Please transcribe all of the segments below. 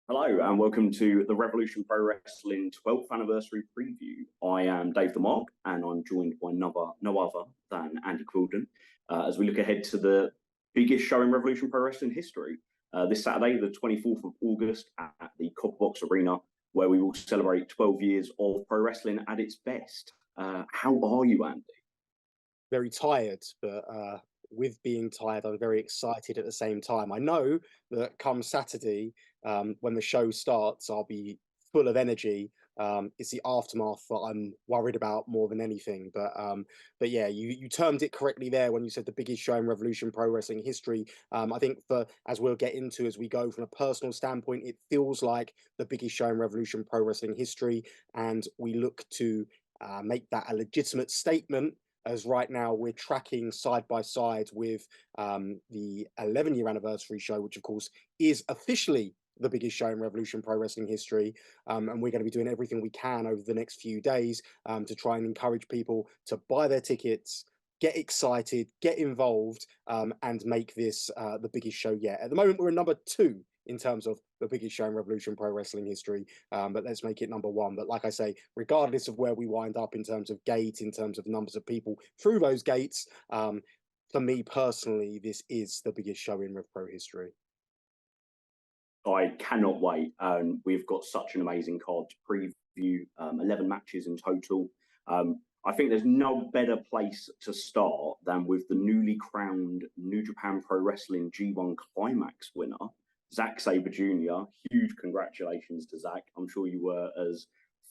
Hello and welcome to the Revolution Pro Wrestling 12th anniversary preview. I am Dave the Mark and I'm joined by no other than Andy Quildan as we look ahead to the biggest show in Revolution Pro Wrestling history this Saturday, the 24th of August at the Copper Box Arena, where we will celebrate 12 years of pro wrestling at its best. How are you, Andy? Very tired, but with being tired, I'm very excited at the same time. I know that come Saturday, when the show starts, I'll be full of energy. It's the aftermath that I'm worried about more than anything. But yeah, you termed it correctly there when you said the biggest show in Revolution Pro Wrestling history. I think as we'll get into as we go from a personal standpoint, it feels like the biggest show in Revolution Pro Wrestling history, and we look to make that a legitimate statement, as right now we're tracking side by side with the 11-year anniversary show, which of course is officially the biggest show in Revolution Pro Wrestling history. And we're going to be doing everything we can over the next few days to try and encourage people to buy their tickets, get excited, get involved, and make this the biggest show yet. At the moment, we're at number 2 in terms of the biggest show in Revolution Pro Wrestling history, but let's make it number 1. But like I say, regardless of where we wind up in terms of gate, in terms of numbers of people through those gates, for me personally, this is the biggest show in Rev Pro history. I cannot wait. We've got such an amazing card to preview, 11 matches in total. I think there's no better place to start than with the newly crowned New Japan Pro Wrestling G1 Climax winner, Zack Sabre Jr. Huge congratulations to Zack. I'm sure you were as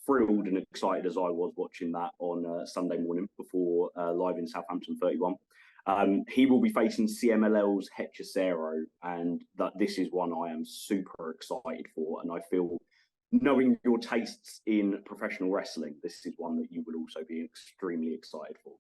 thrilled and excited as I was watching that on Sunday morning before live in Southampton 31. He will be facing CMLL's Hechicero, and this is one I am super excited for. And I feel, knowing your tastes in professional wrestling, this is one that you will also be extremely excited for.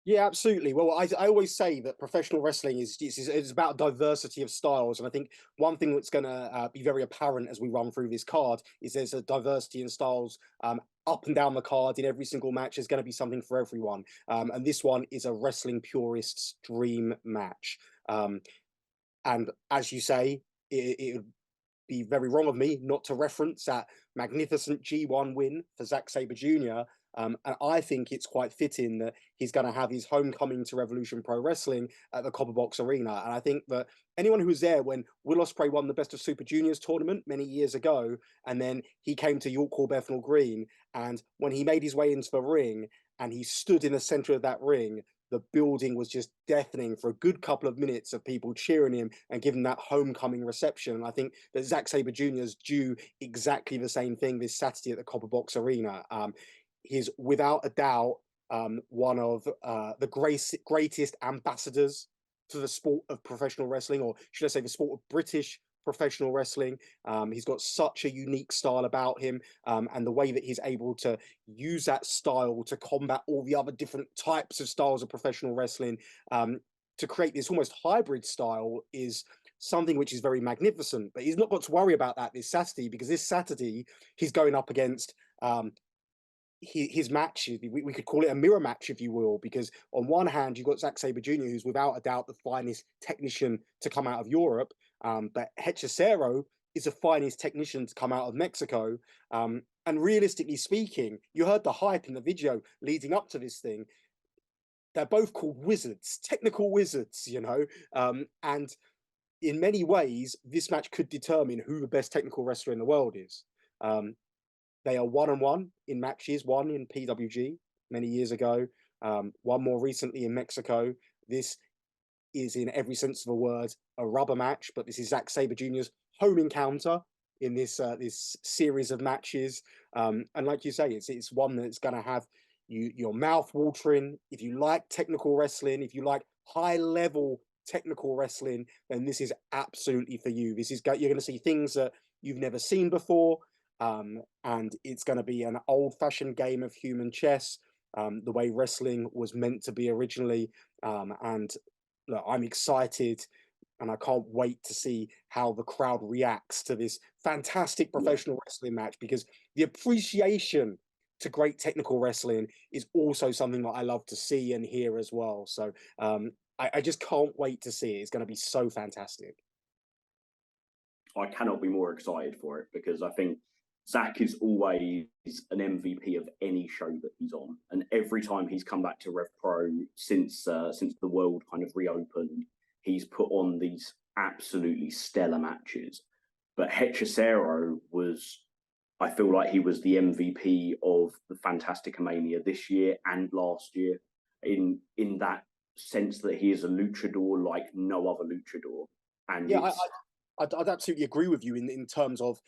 Yeah, absolutely. Well, I always say that professional wrestling is about diversity of styles. And I think one thing that's going to be very apparent as we run through this card is there's a diversity in styles up and down the card. In every single match, there's going to be something for everyone. And this one is a wrestling purist's dream match. And as you say, it would be very wrong of me not to reference that magnificent G1 win for Zack Sabre Jr. And I think it's quite fitting that he's going to have his homecoming to Revolution Pro Wrestling at the Copper Box Arena. And I think that anyone who was there when Will Ospreay won the Best of Super Juniors tournament many years ago, and then he came to York Hall Bethnal Green, and when he made his way into the ring and he stood in the center of that ring, the building was just deafening for a good couple of minutes of people cheering him and giving that homecoming reception. And I think that Zack Sabre Jr. is due exactly the same thing this Saturday at the Copper Box Arena. He's without a doubt one of the greatest ambassadors to the sport of professional wrestling, or should I say the sport of British professional wrestling. He's got such a unique style about him, and the way that he's able to use that style to combat all the other different types of styles of professional wrestling, to create this almost hybrid style, is something which is very magnificent. But he's not got to worry about that this Saturday, because this Saturday he's going up against his match. We could call it a mirror match, if you will, because on one hand you've got Zack Sabre Jr., who's without a doubt the finest technician to come out of Europe, but Hechicero is the finest technician to come out of Mexico. And realistically speaking, you heard the hype in the video leading up to this thing. They're both called wizards, technical wizards, you know, and in many ways this match could determine who the best technical wrestler in the world is. They are 1-1 in matches, one in PWG many years ago, one more recently in Mexico. This is, in every sense of the word, a rubber match, but this is Zack Sabre Jr.'s home encounter in this series of matches. And like you say, it's one that's going to have your mouth watering. If you like technical wrestling, if you like high level technical wrestling, then this is absolutely for you. You're going to see things that you've never seen before. And it's going to be an old-fashioned game of human chess, the way wrestling was meant to be originally. And look, I'm excited, and I can't wait to see how the crowd reacts to this fantastic professional wrestling match, because the appreciation to great technical wrestling is also something that I love to see and hear as well. So I just can't wait to see it. It's going to be so fantastic. I cannot be more excited for it, because I think Zack is always an MVP of any show that he's on, and every time he's come back to RevPro since the world kind of reopened, he's put on these absolutely stellar matches. But Hechicero was, I feel like he was the MVP of the Fantasticamania this year and last year, in that sense that he is a luchador like no other luchador, and Yeah, it's I'd absolutely agree with you in terms of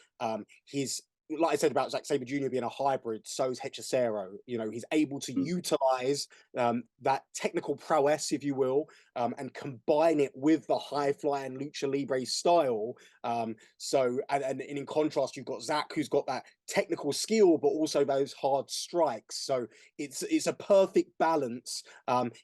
his, like I said about Zack Sabre Jr. being a hybrid, so is Hechicero. You know, he's able to utilize that technical prowess, if you will, and combine it with the high flying lucha libre style. And in contrast, you've got Zack, who's got that technical skill, but also those hard strikes. So it's a perfect balance.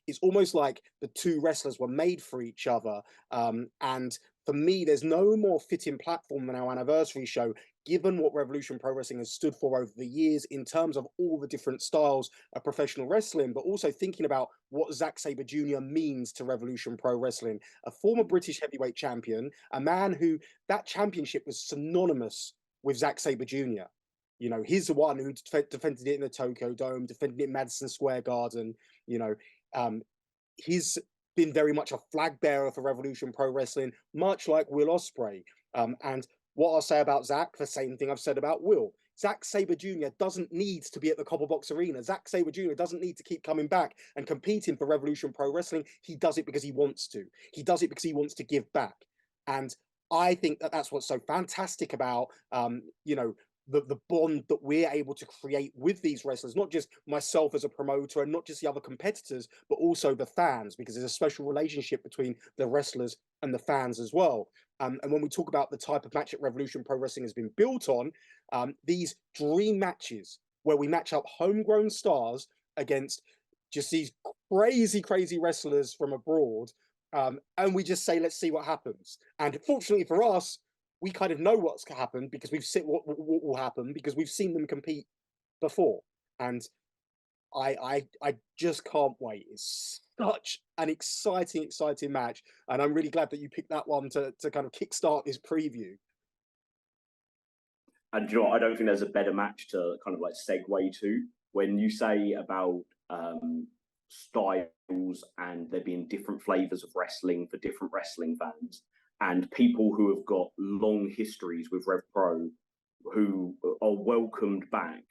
It's almost like the two wrestlers were made for each other. And for me, there's no more fitting platform than our anniversary show, given what Revolution Pro Wrestling has stood for over the years in terms of all the different styles of professional wrestling, but also thinking about what Zack Sabre Jr. means to Revolution Pro Wrestling. A former British heavyweight champion, a man who that championship was synonymous with Zack Sabre Jr. You know, he's the one who defended it in the Tokyo Dome, defended it in Madison Square Garden. You know, he's been very much a flag bearer for Revolution Pro Wrestling, much like Will Ospreay. And what I'll say about Zack, the same thing I've said about Will. Zack Sabre Jr. doesn't need to be at the Copper Box Arena. Zack Sabre Jr. doesn't need to keep coming back and competing for Revolution Pro Wrestling. He does it because he wants to. He does it because he wants to give back. And I think that that's what's so fantastic about, you know, the bond that we're able to create with these wrestlers, not just myself as a promoter and not just the other competitors, but also the fans, because there's a special relationship between the wrestlers and the fans as well. And when we talk about the type of match that Revolution Pro Wrestling has been built on, these dream matches where we match up homegrown stars against just these crazy wrestlers from abroad, and we just say, let's see what happens. And fortunately for us, we kind of know what's happened because we've seen what will happen because we've seen them compete before. And I just can't wait. It's such an exciting match, and I'm really glad that you picked that one to kind of kickstart this preview. And you know, I don't think there's a better match to kind of like segue to when you say about styles and there being different flavors of wrestling for different wrestling fans and people who have got long histories with RevPro who are welcomed back.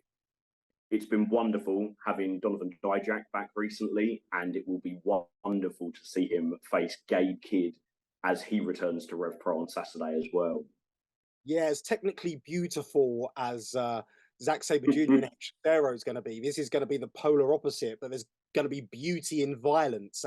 It's been wonderful having Donovan Daack back recently, and it will be wonderful to see him face Gabe Kidd as he returns to RevPro on Saturday as well. Yeah, as technically beautiful as Zack Sabre Jr. and Hechicero is going to be, this is going to be the polar opposite, but there's going to be beauty in violence.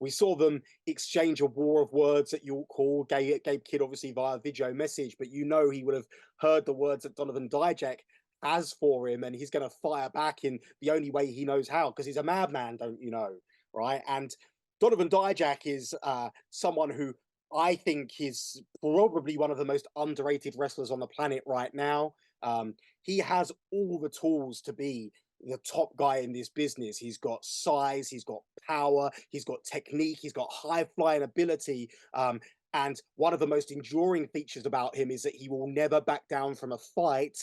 We saw them exchange a war of words at York Hall. Gabe Kidd obviously via video message, but you know he would have heard the words that Donovan Daack has for him, and he's going to fire back in the only way he knows how, because he's a madman, don't you know, right? And Donovan Daack is someone who I think is probably one of the most underrated wrestlers on the planet right now. He has all the tools to be the top guy in this business. He's got size, he's got power, he's got technique, he's got high flying ability. And one of the most enduring features about him is that he will never back down from a fight.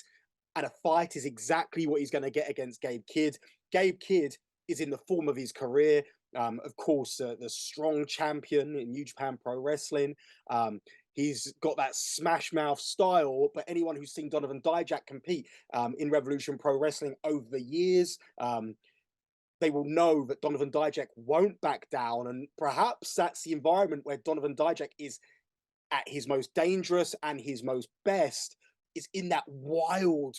And a fight is exactly what he's going to get against Gabe Kidd. Gabe Kidd is in the form of his career. Of course, the strong champion in New Japan Pro Wrestling. He's got that smash mouth style, but anyone who's seen Donovan Daack compete in Revolution Pro Wrestling over the years, they will know that Donovan Daack won't back down. And perhaps that's the environment where Donovan Daack is at his most dangerous and his most best, is in that wild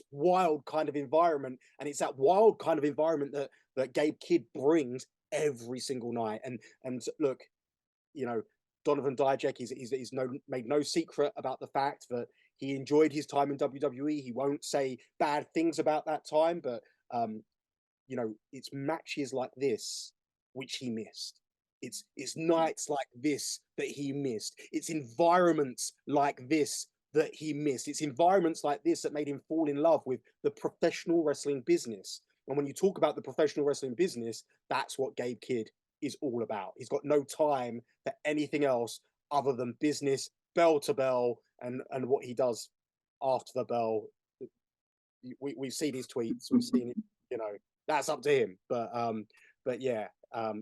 kind of environment. And it's that wild kind of environment that Gabe Kidd brings every single night. And look, you know, Donovan Daack is made no secret about the fact that he enjoyed his time in WWE. He won't say bad things about that time, but you know, it's matches like this which he missed. It's nights like this that he missed. It's environments like this that he missed. It's environments like this that made him fall in love with the professional wrestling business. And when you talk about the professional wrestling business, that's what Gabe Kidd is all about. He's got no time for anything else other than business, bell to bell, and what he does after the bell. We've seen his tweets, we've seen it, you know, that's up to him. But yeah,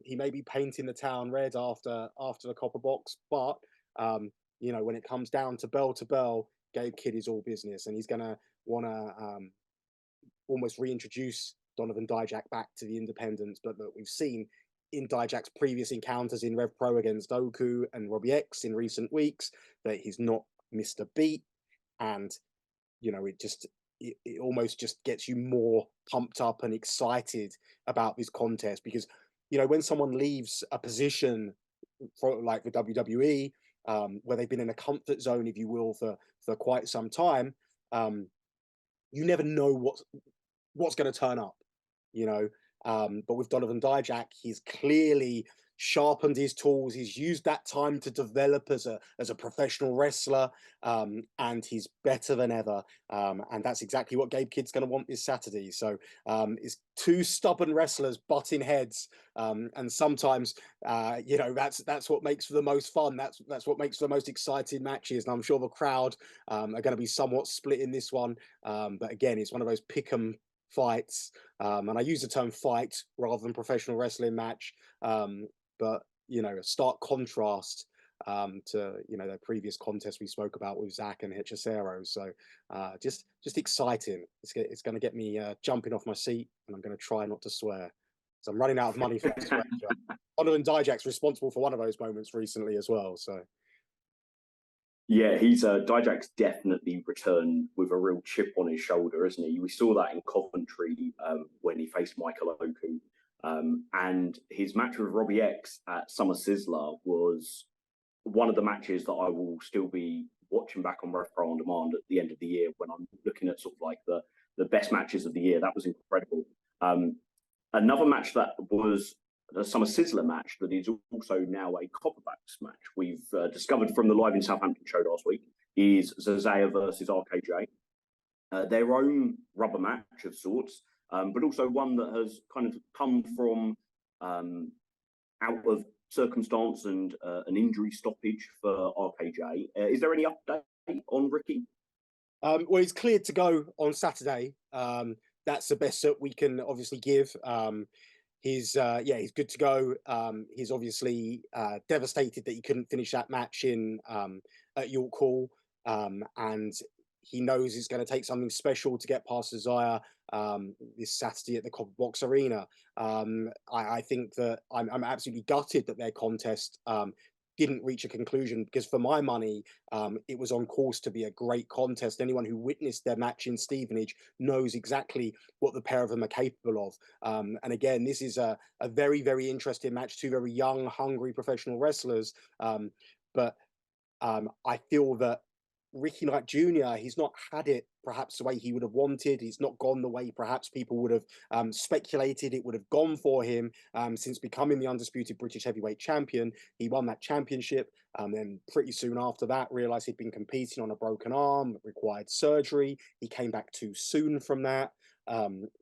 he may be painting the town red after the copper box, but you know, when it comes down to bell, Gabe Kidd is all business, and he's gonna wanna almost reintroduce Donovan Daack back to the independents. But we've seen in Dajack's previous encounters in RevPro against Doku and Robbie X in recent weeks that he's not missed a beat, and you know, it almost just gets you more pumped up and excited about this contest, because you know, when someone leaves a position for like the WWE, where they've been in a comfort zone, if you will, for quite some time, you never know what's going to turn up, you know. But with Donovan Daack, he's clearly sharpened his tools. He's used that time to develop as a professional wrestler, and he's better than ever. And that's exactly what Gabe Kidd's going to want this Saturday. So it's two stubborn wrestlers butting heads, and sometimes you know, that's what makes for the most fun. That's what makes for the most exciting matches. And I'm sure the crowd are going to be somewhat split in this one. But again, it's one of those pick 'em fights, and I use the term fight rather than professional wrestling match, but you know, a stark contrast to, you know, the previous contest we spoke about with Zack and Hechicero. So just exciting. It's going to get me jumping off my seat, and I'm going to try not to swear, so I'm running out of money for the swear jar. Donovan Dajack's responsible for one of those moments recently as well. So yeah, he's Dajack's definitely returned with a real chip on his shoulder, isn't he? We saw that in Coventry when he faced Michael Oku. And his match with Robbie X at Summer Sizzler was one of the matches that I will still be watching back on RevPro on demand at the end of the year when I'm looking at sort of like the best matches of the year. That was incredible. Another match that was a Summer Sizzler match that is also now a Copperbacks match we've discovered from the Live in Southampton show last week is ZaZa versus RKJ. Their own rubber match of sorts, but also one that has kind of come from out of circumstance and an injury stoppage for RKJ. Is there any update on Ricky? Well, he's cleared to go on Saturday. That's the best that we can obviously give. He's good to go. He's obviously devastated that he couldn't finish that match in at York Hall, and he knows it's going to take something special to get past ZaZa this Saturday at the Copper Box Arena. I think that I'm absolutely gutted that their contest didn't reach a conclusion, because for my money, it was on course to be a great contest. Anyone who witnessed their match in Stevenage knows exactly what the pair of them are capable of. And again, this is a very, very interesting match. Two very young, hungry professional wrestlers. But I feel that Ricky Knight Jr., he's not had it perhaps the way he would have wanted. He's not gone the way perhaps people would have speculated it would have gone for him since becoming the undisputed British heavyweight champion. He won that championship, and then pretty soon after that realized he'd been competing on a broken arm, required surgery. He came back too soon from that,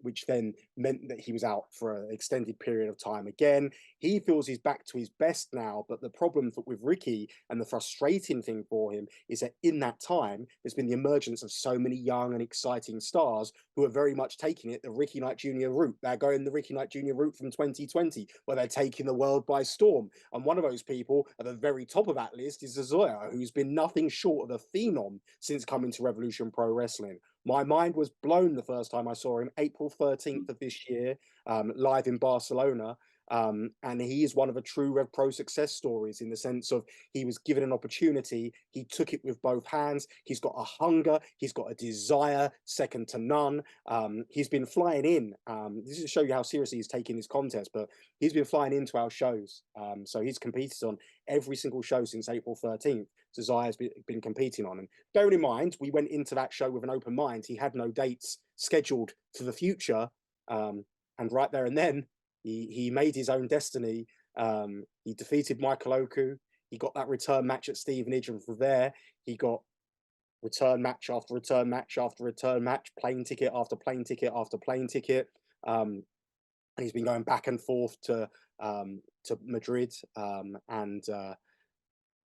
which then meant that he was out for an extended period of time again. He feels he's back to his best now, but the problem with Ricky, and the frustrating thing for him, is that in that time, there's been the emergence of so many young and exciting stars who are very much taking it the Ricky Knight Jr. route. They're going the Ricky Knight Jr. route from 2020, where they're taking the world by storm. And one of those people at the very top of that list is ZaZa, who's been nothing short of a phenom since coming to Revolution Pro Wrestling. My mind was blown the first time I saw him, April 13th of this year, live in Barcelona. And he is one of the true RevPro success stories, in the sense of he was given an opportunity, he took it with both hands. He's got a hunger, he's got a desire second to none. He's been flying in. This is to show you how seriously he's taking this contest, but he's been flying into our shows. So he's competed on every single show since April 13th. ZaZa has been competing on. And bearing in mind, we went into that show with an open mind. He had no dates scheduled for the future. And right there and then, he made his own destiny. He defeated Michael Oku. He got that return match at Stevenage, and from there, he got return match after return match after return match, plane ticket after plane ticket after plane ticket. And he's been going back and forth to Madrid, and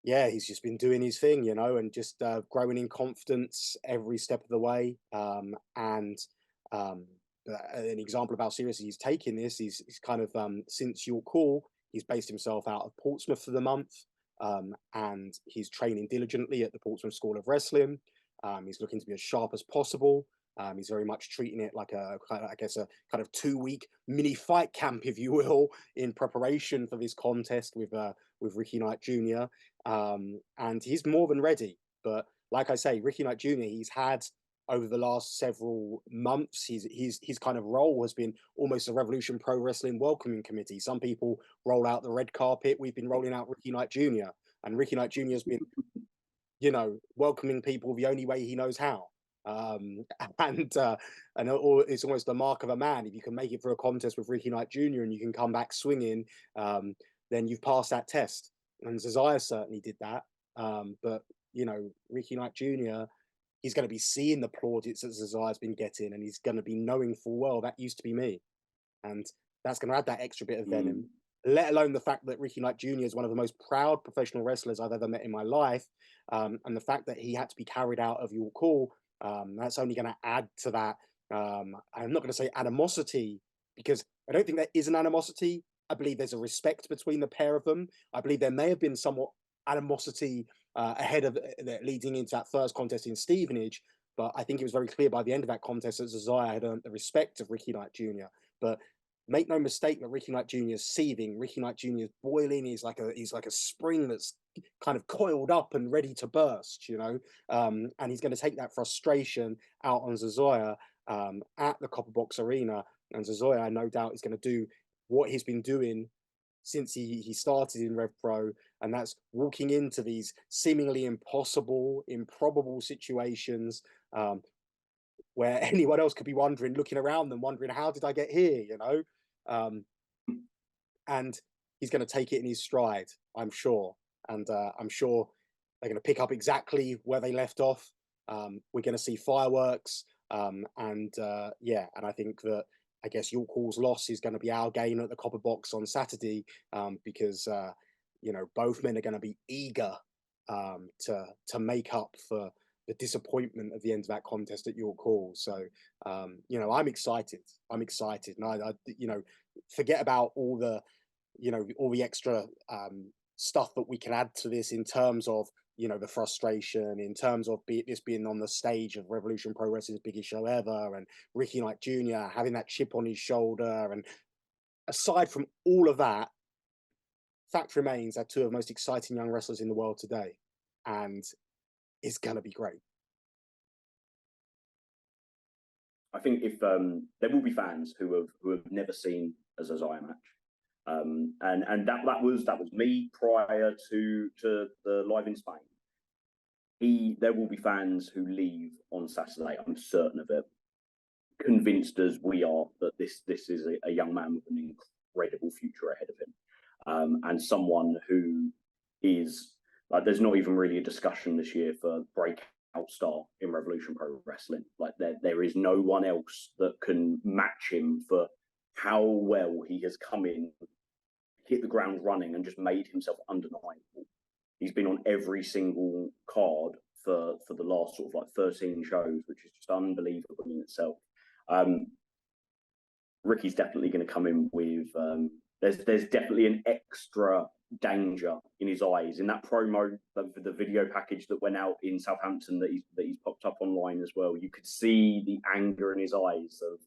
Yeah, he's just been doing his thing, you know, and just growing in confidence every step of the way. And um, an example of how seriously he's taking this is he's kind of since your call, he's based himself out of Portsmouth for the month, and he's training diligently at the Portsmouth School of Wrestling. He's looking to be as sharp as possible. He's very much treating it like I guess, a kind of 2 week mini fight camp, if you will, in preparation for this contest with Ricky Knight Jr. And he's more than ready. But like I say, Ricky Knight Jr., he's had over the last several months, his kind of role has been almost a Revolution Pro Wrestling welcoming committee. Some people roll out the red carpet. We've been rolling out Ricky Knight Jr. And Ricky Knight Jr. has been, you know, welcoming people the only way he knows how. Um, and it's almost the mark of a man. If you can make it for a contest with Ricky Knight Jr. and you can come back swinging, then you've passed that test. And ZaZa certainly did that. But you know, Ricky Knight Jr., he's going to be seeing the plaudits that ZaZa has been getting, and he's going to be knowing full well that used to be me, and that's going to add that extra bit of venom. Let alone the fact that Ricky Knight Jr. is one of the most proud professional wrestlers I've ever met in my life, and the fact that he had to be carried out of your call, that's only going to add to that. I'm not going to say animosity, because I don't think there is an animosity. I believe there's a respect between the pair of them. I believe there may have been somewhat animosity ahead of leading into that first contest in Stevenage, but I think it was very clear by the end of that contest that ZaZa had earned the respect of Ricky Knight Jr. But make no mistake that Ricky Knight Jr. is seething. Ricky Knight Jr. is boiling. He's like a spring that's kind of coiled up and ready to burst, you know. And he's going to take that frustration out on ZaZa at the Copper Box Arena. And ZaZa, no doubt, is going to do what he's been doing since he started in RevPro, and that's walking into these seemingly impossible, improbable situations, where anyone else could be wondering, looking around them, wondering, how did I get here, you know? And he's going to take it in his stride, I'm sure. And I'm sure they're going to pick up exactly where they left off. We're going to see fireworks. Yeah, and I think that, I guess, York Hall's loss is going to be our gain at the Copper Box on Saturday, because you know, both men are going to be eager to make up for the disappointment of the end of that contest at York Hall. So you know, I'm excited. I'm excited, and I you know, forget about all the, you know, all the extra stuff that we can add to this in terms of, you know, the frustration, in terms of this being on the stage of Revolution Pro Wrestling's biggest show ever, and Ricky Knight Jr. having that chip on his shoulder. And aside from all of that, fact remains they're two of the most exciting young wrestlers in the world today, and it's gonna be great. I think if there will be fans who have never seen a ZaZa match, and that was me prior to the live in Spain. There will be fans who leave on Saturday, I'm certain of it, convinced as we are that this is a young man with an incredible future ahead of him, and someone who is like, there's not even really a discussion this year for breakout star in Revolution Pro Wrestling. Like there is no one else that can match him for how well he has come in, hit the ground running, and just made himself undeniable. He's been on every single card for the last sort of like 13 shows, which is just unbelievable in itself. Ricky's definitely going to come in with there's definitely an extra danger in his eyes in that promo, the video package that went out in Southampton that he's popped up online as well. You could see the anger in his eyes of,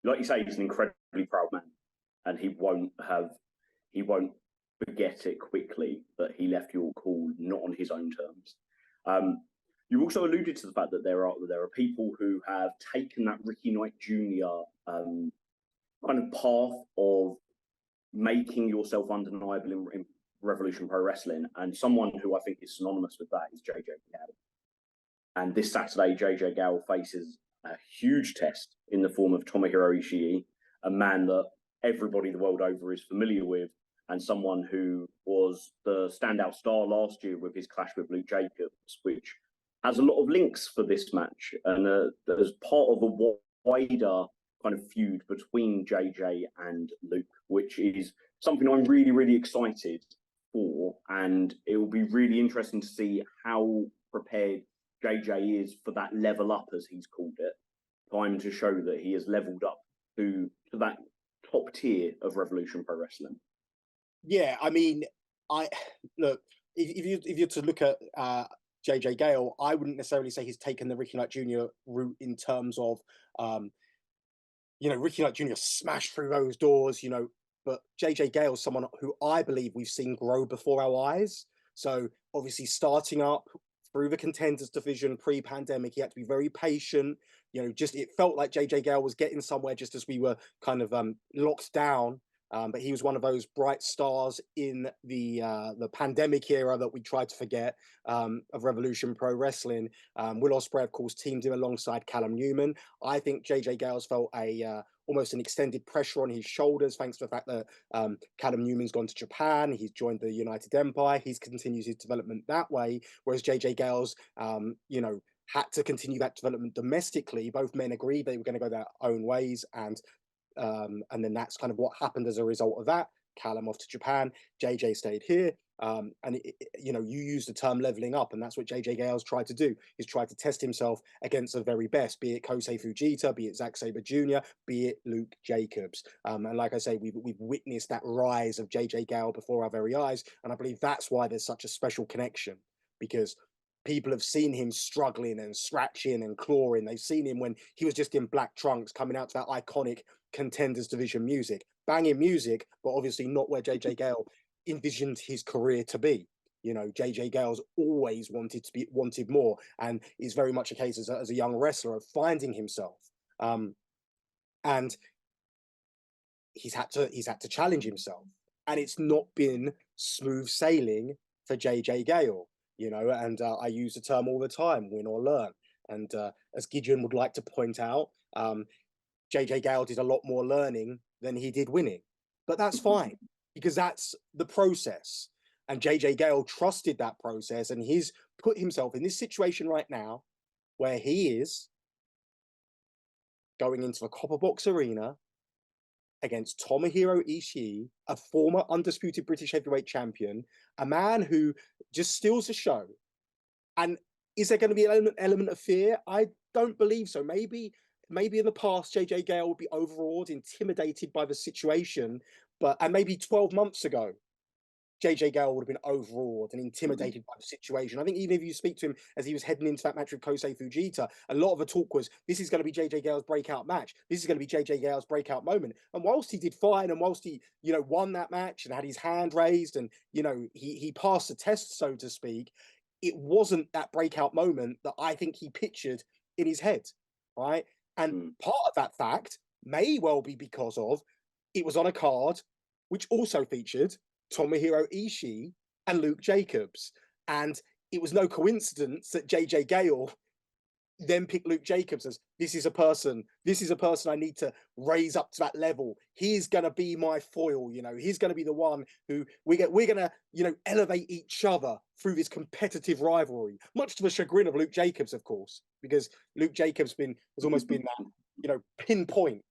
like you say, he's an incredibly proud man, and he won't forget it quickly that he left York Hall not on his own terms. You also alluded to the fact that there are people who have taken that Ricky Knight Jr. Kind of path of making yourself undeniable in Revolution Pro Wrestling, and someone who I think is synonymous with that is JJ Gale. And this Saturday, JJ Gale faces a huge test in the form of Tomohiro Ishii, a man that everybody the world over is familiar with, and someone who was the standout star last year with his clash with Luke Jacobs, which has a lot of links for this match, and as part of a wider kind of feud between JJ and Luke, which is something I'm really, really excited before, and it will be really interesting to see how prepared JJ is for that level up, as he's called it. Time to show that he has leveled up to that top tier of Revolution Pro Wrestling. Yeah, I mean, I look, if you're to look at JJ Gale, I wouldn't necessarily say he's taken the Ricky Knight Jr. route in terms of Ricky Knight Jr. smashed through those doors, but JJ Gale's someone who I believe we've seen grow before our eyes. So obviously starting up through the contenders division pre-pandemic, he had to be very patient. Just it felt like JJ Gale was getting somewhere just as we were kind of locked down. But he was one of those bright stars in the pandemic era that we tried to forget of Revolution Pro Wrestling. Will Ospreay, of course, teamed him alongside Callum Newman. I think JJ Gale's felt almost an extended pressure on his shoulders, thanks to the fact that Callum Newman's gone to Japan. He's joined the United Empire. He's continued his development that way, whereas JJ Gale's, had to continue that development domestically. Both men agreed they were going to go their own ways, and then that's kind of what happened as a result of that. Callum off to Japan, JJ stayed here. And you use the term leveling up, and that's what JJ Gale's tried to do. He's tried to test himself against the very best, be it Kosei Fujita, be it Zack Sabre Jr., be it Luke Jacobs. And like I say, we've witnessed that rise of JJ Gale before our very eyes, and I believe that's why there's such a special connection, because people have seen him struggling and scratching and clawing. They've seen him when he was just in black trunks coming out to that iconic contenders division music, banging music, but obviously not where JJ Gale envisioned his career to be. JJ Gale's always wanted more, and is very much a case as a young wrestler of finding himself. And he's had to challenge himself, and it's not been smooth sailing for JJ Gale. And I use the term all the time, win or learn. And as Gideon would like to point out, JJ Gale did a lot more learning than he did winning. But that's fine, because that's the process. And JJ Gale trusted that process, and he's put himself in this situation right now where he is going into the Copper Box Arena against Tomohiro Ishii, a former undisputed British heavyweight champion, a man who just steals the show. And is there going to be an element of fear? I don't believe so. Maybe in the past, JJ Gale would be overawed, intimidated by the situation, and maybe 12 months ago, JJ Gale would have been overawed and intimidated by the situation. I think even if you speak to him as he was heading into that match with Kosei Fujita, a lot of the talk was, this is going to be JJ Gale's breakout match. This is going to be JJ Gale's breakout moment. And whilst he did fine, and whilst he, won that match and had his hand raised, and, he passed the test, so to speak, it wasn't that breakout moment that I think he pictured in his head, right? And part of that fact may well be because of it was on a card which also featured Tomohiro Ishii and Luke Jacobs. And it was no coincidence that JJ Gale then picked Luke Jacobs as, this is a person I need to raise up to that level. He's going to be my foil, he's going to be the one who we're going to, elevate each other through this competitive rivalry, much to the chagrin of Luke Jacobs, of course, because Luke Jacobs has almost been that, pinpoint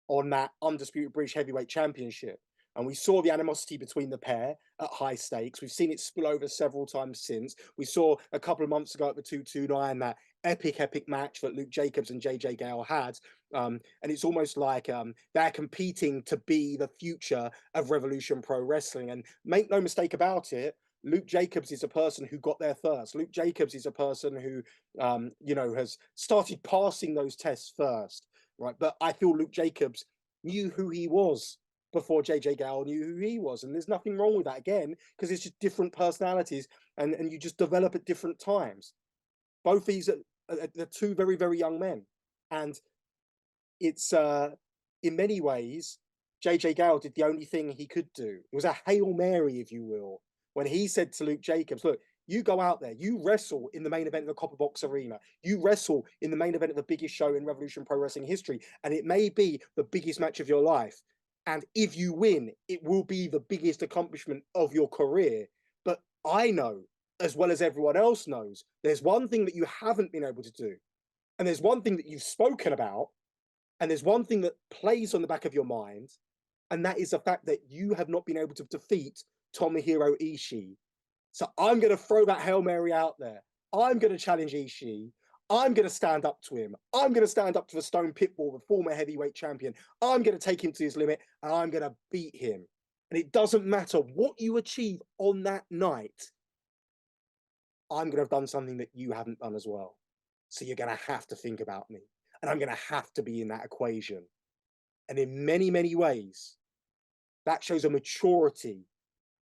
on that undisputed British heavyweight championship. And we saw the animosity between the pair at high stakes. We've seen it spill over several times since. We saw a couple of months ago at the 229 that epic match that Luke Jacobs and JJ Gale had. And it's almost like they're competing to be the future of Revolution Pro Wrestling. And make no mistake about it, Luke Jacobs is a person who got there first. Luke Jacobs is a person who, has started passing those tests first, right? But I feel Luke Jacobs knew who he was before JJ Gale knew who he was. And there's nothing wrong with that, again, because it's just different personalities, and you just develop at different times. Both these are two very, very young men. And it's, in many ways, JJ Gale did the only thing he could do. It was a Hail Mary, if you will, when he said to Luke Jacobs, look, you go out there, you wrestle in the main event of the Copper Box Arena, you wrestle in the main event of the biggest show in Revolution Pro Wrestling history, and it may be the biggest match of your life. And if you win, it will be the biggest accomplishment of your career. But I know, as well as everyone else knows, there's one thing that you haven't been able to do. And there's one thing that you've spoken about. And there's one thing that plays on the back of your mind. And that is the fact that you have not been able to defeat Tomohiro Ishii. So I'm going to throw that Hail Mary out there. I'm going to challenge Ishii. I'm going to stand up to him. I'm going to stand up to the Stone Pitbull, the former heavyweight champion. I'm going to take him to his limit, and I'm going to beat him. And it doesn't matter what you achieve on that night. I'm going to have done something that you haven't done as well. So you're going to have to think about me. And I'm going to have to be in that equation. And in many, many ways, that shows a maturity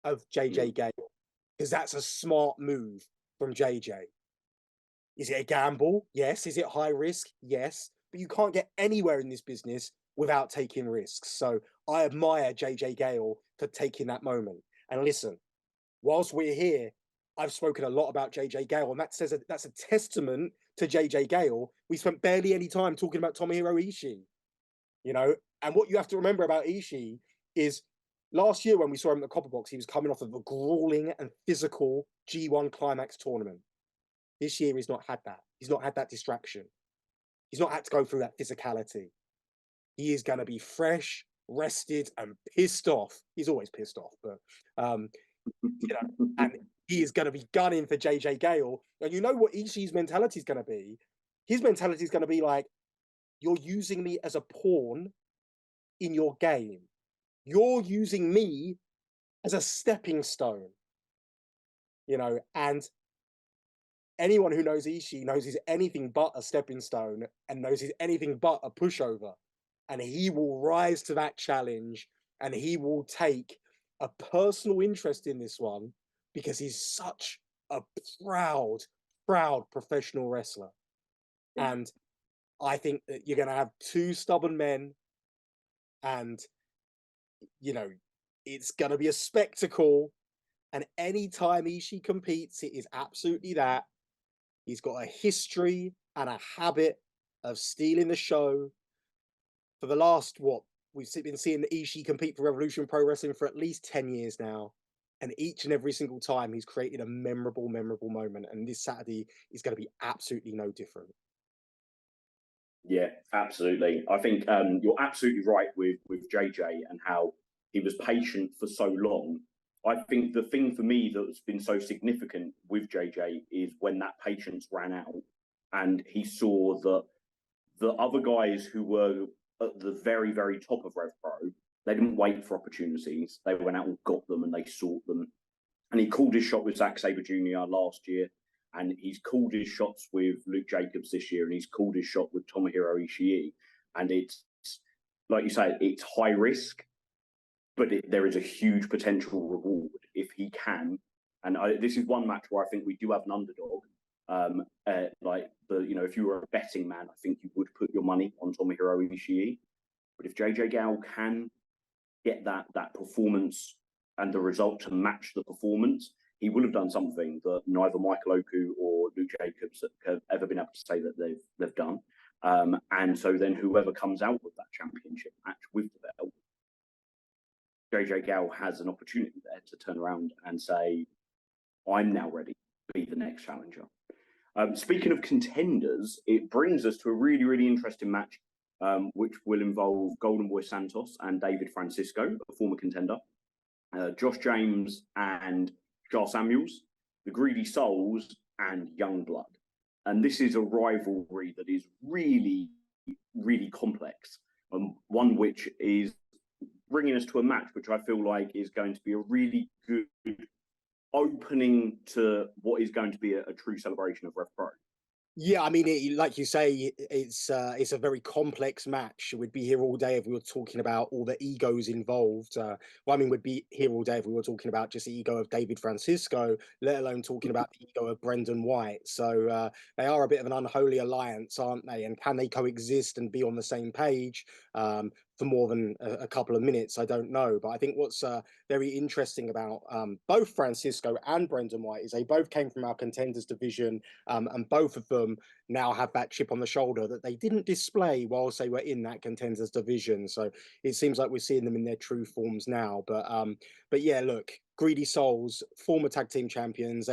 of JJ Gale, because that's a smart move from JJ. Is it a gamble? Yes. Is it high risk? Yes. But you can't get anywhere in this business without taking risks. So I admire JJ Gale for taking that moment. And listen, whilst we're here, I've spoken a lot about JJ Gale, and that's a testament to JJ Gale. We spent barely any time talking about Tomohiro Ishii, you know. And what you have to remember about Ishii is last year when we saw him at the Copper Box, he was coming off of a grueling and physical G1 Climax tournament. This year, he's not had that. He's not had that distraction. He's not had to go through that physicality. He is going to be fresh, rested, and pissed off. He's always pissed off, but you know, and he is going to be gunning for JJ Gale. And you know what Ishii's mentality is going to be? His mentality is going to be like, you're using me as a pawn in your game. You're using me as a stepping stone, you know, and anyone who knows Ishii knows he's anything but a stepping stone and knows he's anything but a pushover. And he will rise to that challenge, and he will take a personal interest in this one because he's such a proud professional wrestler. And I think that you're going to have two stubborn men, and, you know, it's going to be a spectacle. And anytime Ishii competes, it is absolutely that. He's got a history and a habit of stealing the show. For the last, we've been seeing Ishii compete for Revolution Pro Wrestling for at least 10 years now. And each and every single time he's created a memorable moment. And this Saturday is going to be absolutely no different. Yeah, absolutely. I think you're absolutely right with JJ and how he was patient for so long. I think the thing for me that's been so significant with JJ is when that patience ran out and he saw that the other guys who were at the very, very top of RevPro, they didn't wait for opportunities. They went out and got them and they sought them. And he called his shot with Zack Sabre Jr. last year, and he's called his shots with Luke Jacobs this year, and he's called his shot with Tomohiro Ishii. And it's, like you say, it's high risk, but there is a huge potential reward if he can. And this is one match where I think we do have an underdog. If you were a betting man, I think you would put your money on Tomohiro Ishii. But if JJ Gale can get that performance and the result to match the performance, he will have done something that neither Michael Oku or Luke Jacobs have ever been able to say that they've done. And so then whoever comes out with that championship match with the belt, JJ Gale has an opportunity there to turn around and say, I'm now ready to be the next challenger. Speaking of contenders, it brings us to a really, really interesting match, which will involve Golden Boy Santos and David Francisco, a former contender, Josh James and Charles Samuels, the Greedy Souls, and Youngblood. And this is a rivalry that is really, really complex, one which is bringing us to a match which I feel like is going to be a really good opening to what is going to be a true celebration of RevPro. Yeah, I mean, like you say, it's a very complex match. We'd be here all day if we were talking about all the egos involved. We'd be here all day if we were talking about just the ego of David Francisco, let alone talking about the ego of Brendan White. So they are a bit of an unholy alliance, aren't they? And can they coexist and be on the same page for more than a couple of minutes? I don't know. But I think what's very interesting about both Francisco and Brendan White is they both came from our contenders division, and both of them now have that chip on the shoulder that they didn't display whilst they were in that contenders division. So it seems like we're seeing them in their true forms now. But yeah, look, Greedy Souls, former tag team champions,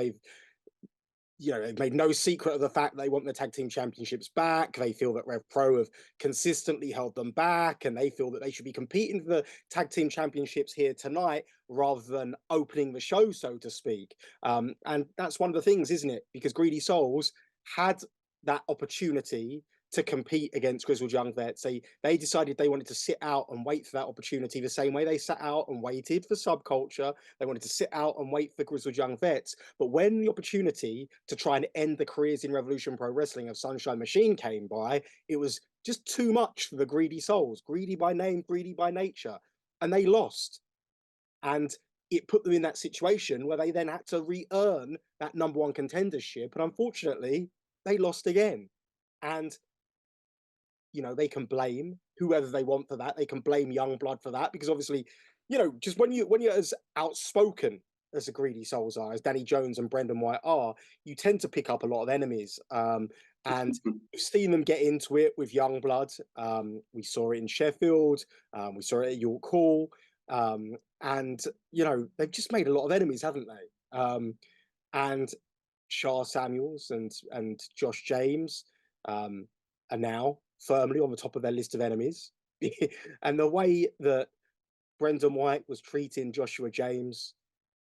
you know, they've made no secret of the fact they want the tag team championships back. They feel that RevPro have consistently held them back, and they feel that they should be competing for the tag team championships here tonight rather than opening the show, so to speak. And that's one of the things, isn't it? Because Greedy Souls had that opportunity to compete against Grizzled Young Vets. They decided they wanted to sit out and wait for that opportunity the same way they sat out and waited for Subculture. They wanted to sit out and wait for Grizzled Young Vets. But when the opportunity to try and end the careers in Revolution Pro Wrestling of Sunshine Machine came by, it was just too much for the Greedy Souls. Greedy by name, greedy by nature. And they lost. And it put them in that situation where they then had to re-earn that #1 contendership. And unfortunately, they lost again. And you know, they can blame whoever they want for that. They can blame Youngblood for that, because obviously, you know, just when you're as outspoken as the Greedy Souls are, as Danny Jones and Brendan White are, you tend to pick up a lot of enemies. And we've seen them get into it with Youngblood. We saw it in Sheffield. We saw it at York Hall. And you know, they've just made a lot of enemies, haven't they? And Shah Samuels and Josh James are now firmly on the top of their list of enemies. And the way that Brendan White was treating Joshua James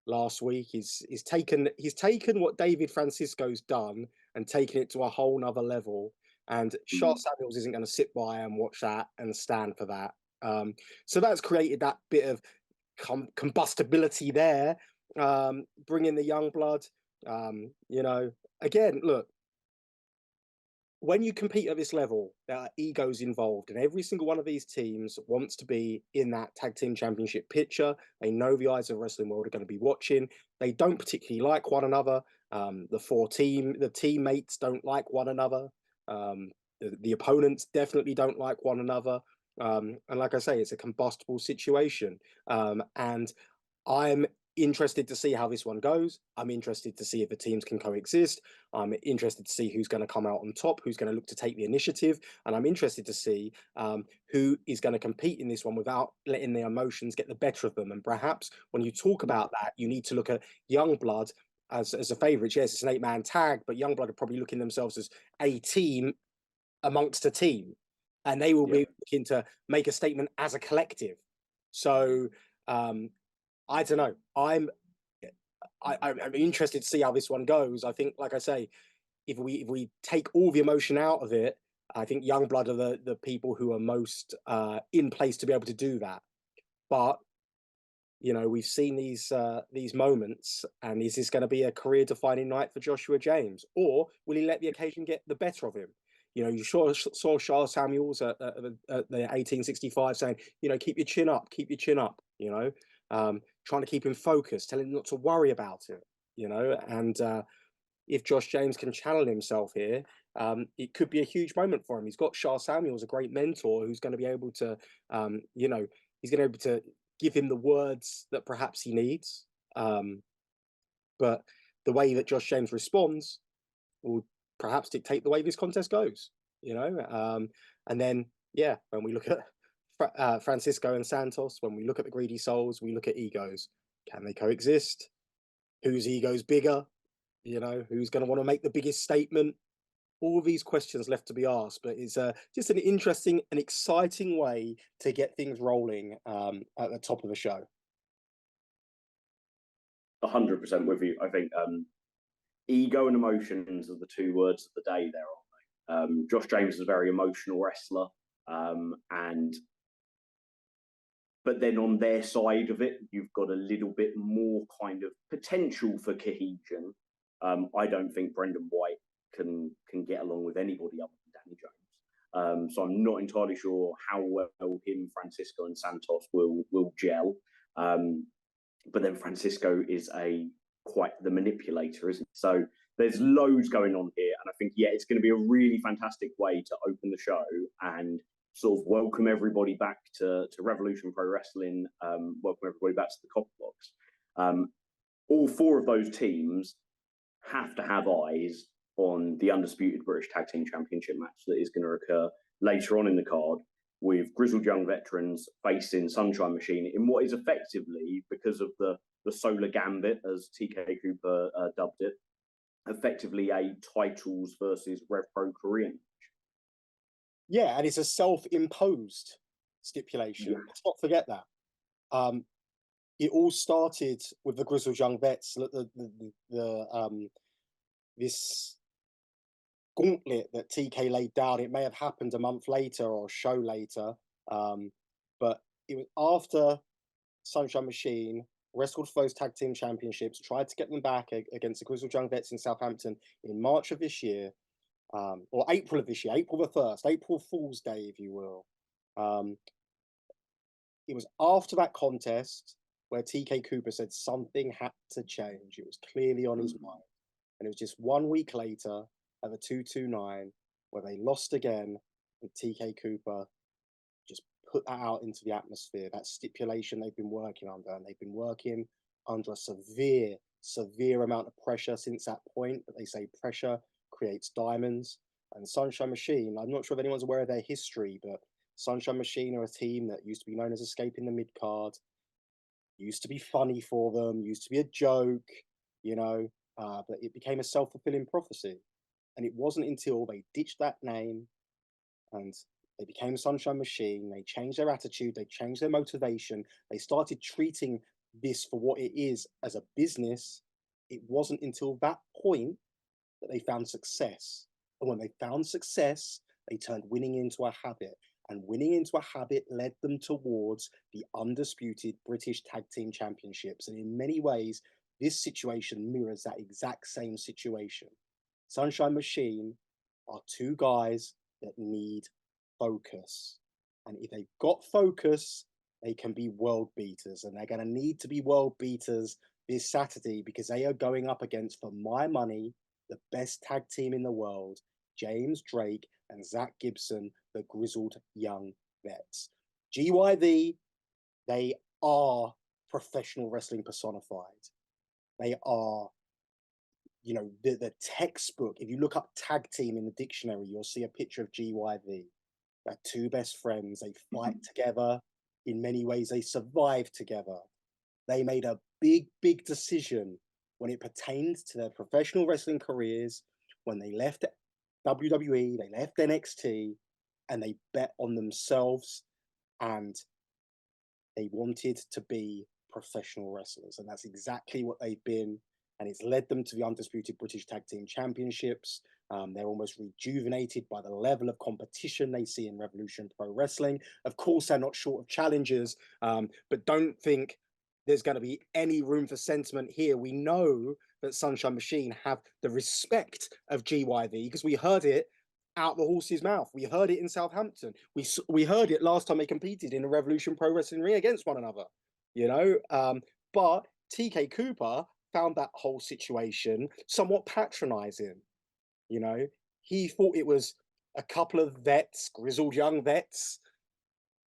last week he's taken what David Francisco's done and taken it to a whole nother level. And Shah Samuels isn't going to sit by and watch that and stand for that. So that's created that bit of combustibility there, bringing the young blood. You know, again, look, when you compete at this level, there are egos involved, and every single one of these teams wants to be in that tag team championship picture. They know the eyes of the wrestling world are going to be watching. They don't particularly like one another. The teammates don't like one another. The opponents definitely don't like one another. And like I say, it's a combustible situation. And I'm interested to see how this one goes. I'm interested to see if the teams can coexist. I'm interested to see who's going to come out on top, who's going to look to take the initiative. And I'm interested to see who is going to compete in this one without letting their emotions get the better of them. And perhaps when you talk about that, you need to look at Youngblood as a favourite. Yes, it's an 8-man tag, but Youngblood are probably looking themselves as a team amongst a team. And they will be looking to make a statement as a collective. So I don't know. I'm interested to see how this one goes. I think, like I say, if we take all the emotion out of it, I think Youngblood are the people who are most in place to be able to do that. But you know, we've seen these moments, and is this going to be a career-defining night for Joshua James, or will he let the occasion get the better of him? You know, you saw Shah Samuels at the 1865 saying, you know, keep your chin up, you know, trying to keep him focused, telling him not to worry about it, you know. And if Josh James can channel himself here, it could be a huge moment for him. He's got Shah Samuels, a great mentor, who's going to be able to, you know, he's going to be able to give him the words that perhaps he needs. But the way that Josh James responds will perhaps dictate the way this contest goes, you know. And then, yeah, when we look at Francisco and Santos, when we look at the Greedy Souls, we look at egos. Can they coexist? Whose ego's bigger? You know, who's going to want to make the biggest statement? All of these questions left to be asked, but it's just an interesting and exciting way to get things rolling at the top of the show. 100% with you. I think ego and emotions are the two words of the day there, aren't they? Josh James is a very emotional wrestler, but then on their side of it, you've got a little bit more kind of potential for cohesion. I don't think Brendan White can get along with anybody other than Danny Jones. So I'm not entirely sure how well him, Francisco, and Santos will gel. But then Francisco is quite the manipulator, isn't he? So there's loads going on here, and I think it's going to be a really fantastic way to open the show and sort of welcome everybody back to Revolution Pro Wrestling. Welcome everybody back to the Copper Box. All four of those teams have to have eyes on the undisputed British Tag Team Championship match that is going to occur later on in the card, with Grizzled Young Veterans facing Sunshine Machine in what is effectively, because of the Solar Gambit, as TK Cooper dubbed it, effectively a titles versus RevPro Korean. Yeah, and it's a self-imposed stipulation. Yeah. Let's not forget that. It all started with the Grizzled Young Vets. This gauntlet that TK laid down. It may have happened a month later or a show later, but it was after Sunshine Machine wrestled for those tag team championships, tried to get them back against the Grizzled Young Vets in Southampton in March of this year, or April of this year, April the 1st, April Fool's Day, if you will. It was after that contest where TK Cooper said something had to change. It was clearly on his mind. And it was just 1 week later at the 229 where they lost again, and TK Cooper just put that out into the atmosphere, that stipulation they've been working under. And they've been working under a severe amount of pressure since that point. But they say pressure creates diamonds. And Sunshine Machine, I'm not sure if anyone's aware of their history, but Sunshine Machine are a team that used to be known as Escaping the Mid-Card. Used to be funny for them, used to be a joke, you know, but it became a self-fulfilling prophecy. And it wasn't until they ditched that name and they became Sunshine Machine, they changed their attitude, they changed their motivation, they started treating this for what it is as a business. It wasn't until that point that they found success. And when they found success, they turned winning into a habit. And winning into a habit led them towards the undisputed British Tag Team Championships. And in many ways, this situation mirrors that exact same situation. Sunshine Machine are two guys that need focus. And if they've got focus, they can be world beaters. And they're going to need to be world beaters this Saturday because they are going up against, for my money, the best tag team in the world, James Drake and Zack Gibson, the Grizzled Young Vets. GYV, they are professional wrestling personified. They are, you know, the textbook. If you look up tag team in the dictionary, you'll see a picture of GYV. They're two best friends. They fight together. In many ways, they survive together. They made a big decision when it pertained to their professional wrestling careers, when they left WWE, they left NXT, and they bet on themselves, and they wanted to be professional wrestlers. And that's exactly what they've been. And it's led them to the undisputed British Tag Team Championships. They're almost rejuvenated by the level of competition they see in Revolution Pro Wrestling. Of course, they're not short of challengers, but don't think there's going to be any room for sentiment here. We know that Sunshine Machine have the respect of GYV because we heard it out the horse's mouth. We heard it in Southampton. We heard it last time they competed in a Revolution Pro Wrestling ring against one another, you know. But TK Cooper found that whole situation somewhat patronizing. You know, he thought it was a couple of vets, grizzled young vets,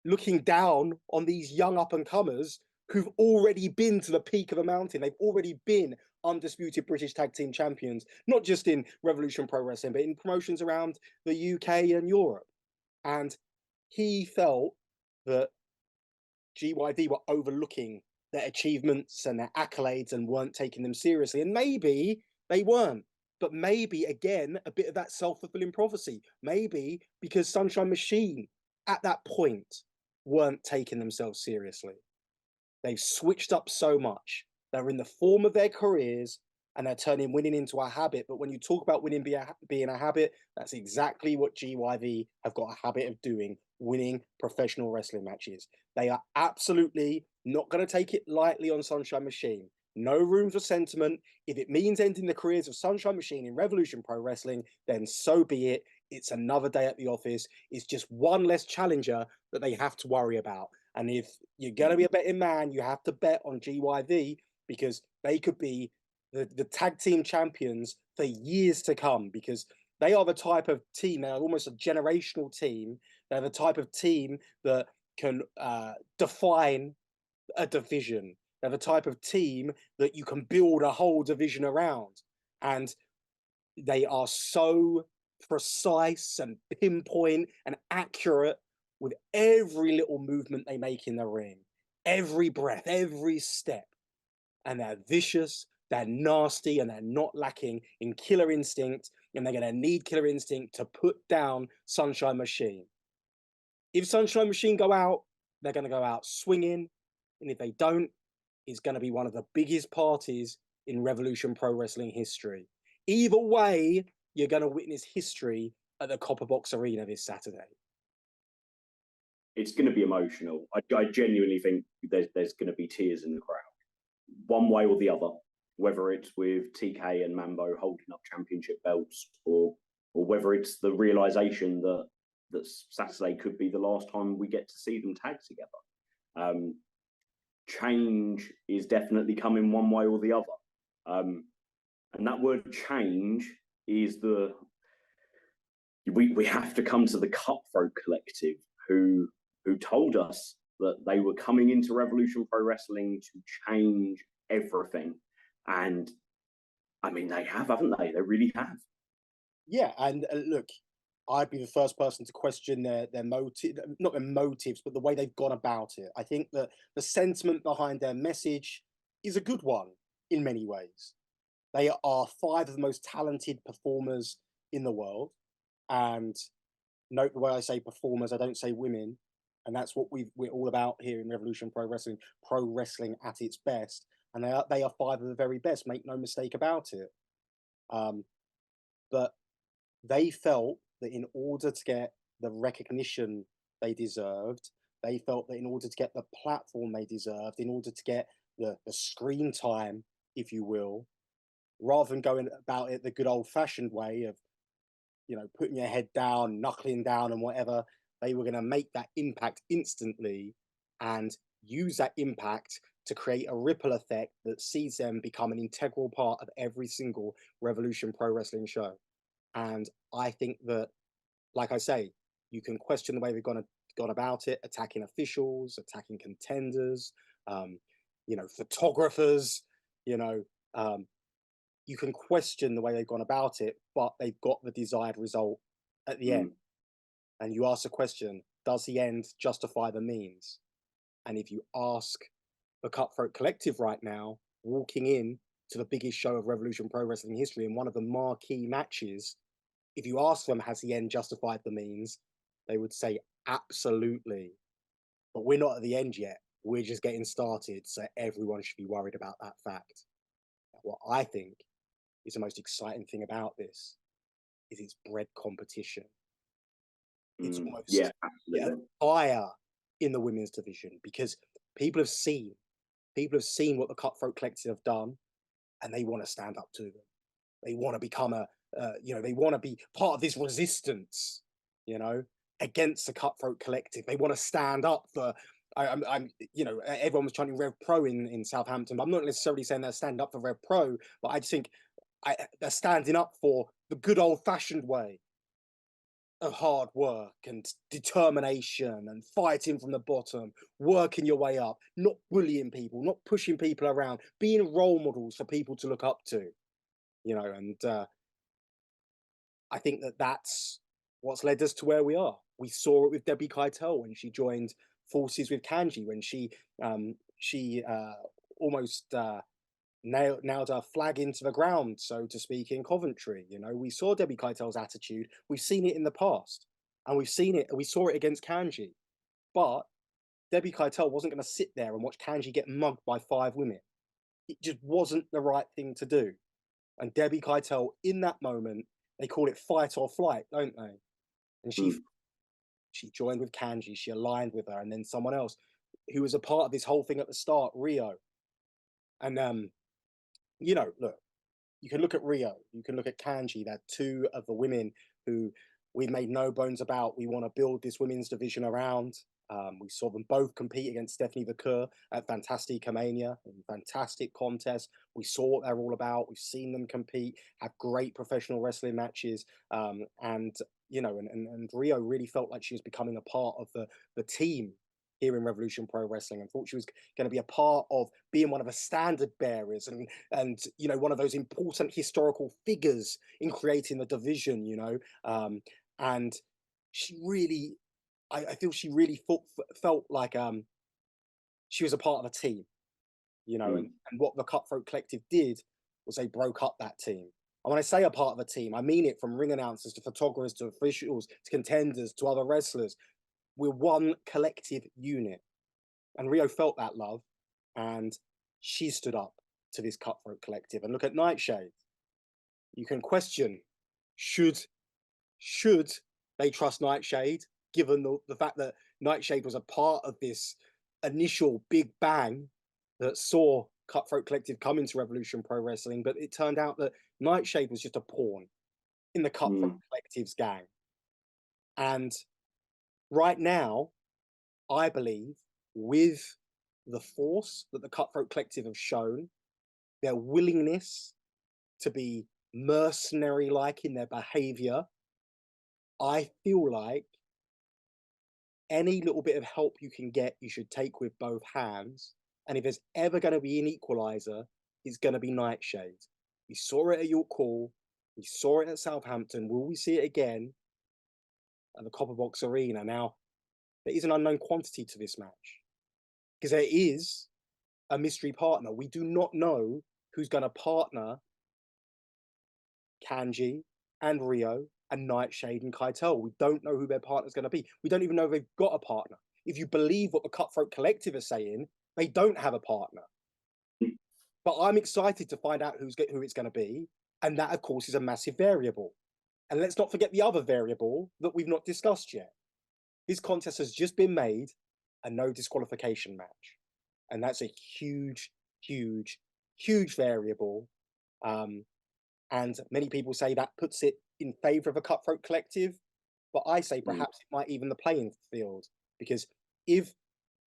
looking down on these young up-and-comers who've already been to the peak of a mountain. They've already been undisputed British Tag Team Champions, not just in Revolution Pro Wrestling, but in promotions around the UK and Europe. And he felt that GYV were overlooking their achievements and their accolades and weren't taking them seriously. And maybe they weren't. But maybe, again, a bit of that self-fulfilling prophecy. Maybe because Sunshine Machine, at that point, weren't taking themselves seriously. They've switched up so much. They're in the form of their careers, and they're turning winning into a habit. But when you talk about winning being a habit, that's exactly what GYV have got a habit of doing, winning professional wrestling matches. They are absolutely not going to take it lightly on Sunshine Machine. No room for sentiment. If it means ending the careers of Sunshine Machine in Revolution Pro Wrestling, then so be it. It's another day at the office. It's just one less challenger that they have to worry about. And if you're going to be a betting man, you have to bet on GYV because they could be the tag team champions for years to come, because they are the type of team, they're almost a generational team. They're the type of team that can define a division. They're the type of team that you can build a whole division around. And they are so precise and pinpoint and accurate with every little movement they make in the ring, every breath, every step. And they're vicious, They're nasty and they're not lacking in killer instinct, and they're going to need killer instinct to put down Sunshine Machine. If Sunshine Machine go out, they're going to go out swinging, and if they don't, it's going to be one of the biggest parties in Revolution Pro Wrestling history. Either way, you're going to witness history at the Copper Box Arena this Saturday. It's going to be emotional. I genuinely think there's going to be tears in the crowd, one way or the other, whether it's with TK and Mambo holding up championship belts, or whether it's the realization that Saturday could be the last time we get to see them tag together. Change is definitely coming one way or the other. And that word change is we have to come to the Cutthroat Collective, who told us that they were coming into Revolution Pro Wrestling to change everything. And I mean, they have, haven't they? They really have. Yeah, and look, I'd be the first person to question their motive, not their motives, but the way they've gone about it. I think that the sentiment behind their message is a good one in many ways. They are 5 of the most talented performers in the world. And note the way I say performers, I don't say women. And that's what we're all about here in Revolution Pro wrestling at its best. And they are 5 of the very best, make no mistake about it. But they felt that in order to get the recognition they deserved, they felt that in order to get the platform they deserved, in order to get the screen time, if you will, rather than going about it the good old-fashioned way of, putting your head down, knuckling down and whatever, they were going to make that impact instantly and use that impact to create a ripple effect that sees them become an integral part of every single Revolution Pro Wrestling show. And I think that, like I say, you can question the way they've gone about it, attacking officials, attacking contenders, photographers, you can question the way they've gone about it, but they've got the desired result at the end. And you ask the question, does the end justify the means? And if you ask the Cutthroat Collective right now, walking in to the biggest show of Revolution Pro Wrestling history in one of the marquee matches, if you ask them, has the end justified the means? They would say, absolutely. But we're not at the end yet. We're just getting started. So everyone should be worried about that fact. What I think is the most exciting thing about this is it's bred competition. It's almost fire in the women's division, because people have seen what the Cutthroat Collective have done, and they want to stand up to them. They want to become they want to be part of this resistance, against the Cutthroat Collective. They want to stand up for. Everyone was chanting RevPro in Southampton. But I'm not necessarily saying they're standing up for RevPro, but I just think they're standing up for the good old-fashioned way of hard work and determination and fighting from the bottom, working your way up, not bullying people, not pushing people around, being role models for people to look up to, and I think that's what's led us to where we are. We saw it with Debbie Keitel when she joined forces with Kanji, when she almost nailed her flag into the ground, so to speak, in Coventry. We saw Debbie Keitel's attitude. We've seen it in the past, and we saw it against Kanji. But Debbie Keitel wasn't going to sit there and watch Kanji get mugged by 5 women. It just wasn't the right thing to do. And Debbie Keitel, in that moment, they call it fight or flight, don't they? And she joined with Kanji, she aligned with her, and then someone else who was a part of this whole thing at the start, Rio. And look, you can look at Rio, you can look at Kanji. They're 2 of the women who we've made no bones about. We want to build this women's division around. We saw them both compete against Stephanie Vaquer at Fantastica Mania, fantastic contest. We saw what they're all about. We've seen them compete, have great professional wrestling matches, and Rio really felt like she was becoming a part of the team here in Revolution Pro Wrestling, and thought she was going to be a part of being one of the standard bearers and one of those important historical figures in creating the division, and she really, I feel she really felt like she was a part of a team, and what the Cutthroat Collective did was they broke up that team. And when I say a part of a team, I mean it from ring announcers to photographers to officials to contenders to other wrestlers. We're one collective unit. And Rio felt that love, and she stood up to this Cutthroat Collective. And look at Nightshade. You can question, should they trust Nightshade, given the fact that Nightshade was a part of this initial big bang that saw Cutthroat Collective come into Revolution Pro Wrestling, but it turned out that Nightshade was just a pawn in the Cutthroat Collective's gang. And right now, I believe, with the force that the Cutthroat Collective have shown, their willingness to be mercenary-like in their behavior, I feel like any little bit of help you can get, you should take with both hands. And if there's ever going to be an equalizer, it's going to be Nightshade. We saw it at York Hall. We saw it at Southampton. Will we see it again at the Copper Box Arena? Now, there is an unknown quantity to this match because there is a mystery partner. We do not know who's going to partner Kanji and Rio and Nightshade and Keitel. We don't know who their partner's going to be. We don't even know if they've got a partner. If you believe what the Cutthroat Collective are saying, they don't have a partner. But I'm excited to find out who it's going to be. And that, of course, is a massive variable. And let's not forget the other variable that we've not discussed yet. This contest has just been made a no disqualification match. And that's a huge, huge, huge variable. And many people say that puts it in favor of a Cutthroat Collective. But I say perhaps it might even the playing field. Because if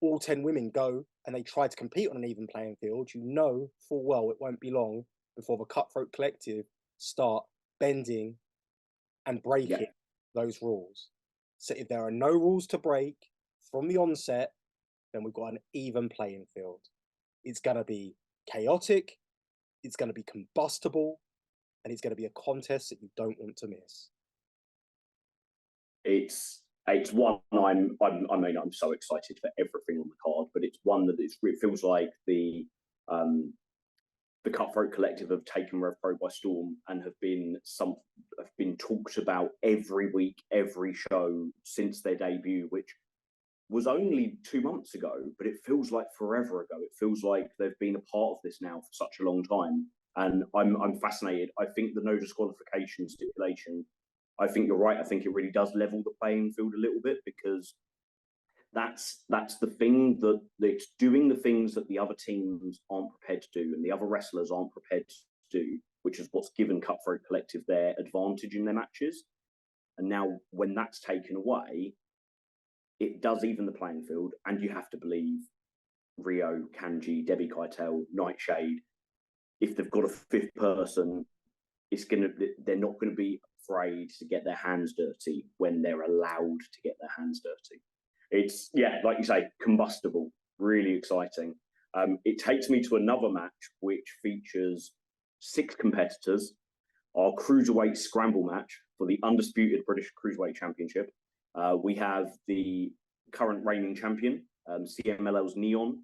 all 10 women go and they try to compete on an even playing field, you know full well it won't be long before the Cutthroat Collective start bending and breaking those rules. So if there are no rules to break from the onset, then we've got an even playing field. It's going to be chaotic, it's going to be combustible, and it's going to be a contest that you don't want to miss. It's one I'm so excited for everything on the card, but it's one that it feels like the Cutthroat Collective have taken RevPro by storm and have been talked about every week, every show since their debut, which was only 2 months ago, but it feels like forever ago. It feels like they've been a part of this now for such a long time, and I'm fascinated. I think the no disqualification stipulation, I think you're right. I think it really does level the playing field a little bit, because that's the thing, that it's doing the things that the other teams aren't prepared to do and the other wrestlers aren't prepared to do, which is what's given Cutthroat Collective their advantage in their matches. And now when that's taken away, it does even the playing field. And you have to believe Rio, Kanji, Debbie Keitel, Nightshade, if they've got a fifth person, they're not going to be afraid to get their hands dirty when they're allowed to get their hands dirty. It's, like you say, combustible, really exciting. It takes me to another match which features 6 competitors, our Cruiserweight Scramble match for the undisputed British Cruiserweight Championship. We have the current reigning champion, CMLL's Neon,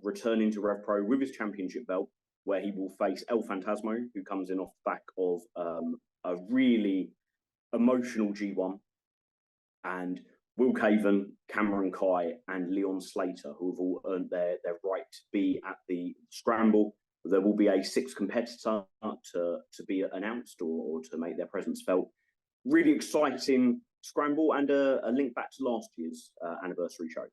returning to RevPro with his championship belt, where he will face El Fantasmo, who comes in off the back of a really emotional G1, and Will Caven, Cameron Kai, and Leon Slater, who have all earned their right to be at the Scramble. There will be a 6th competitor to be announced or to make their presence felt. Really exciting Scramble, and a link back to last year's anniversary show.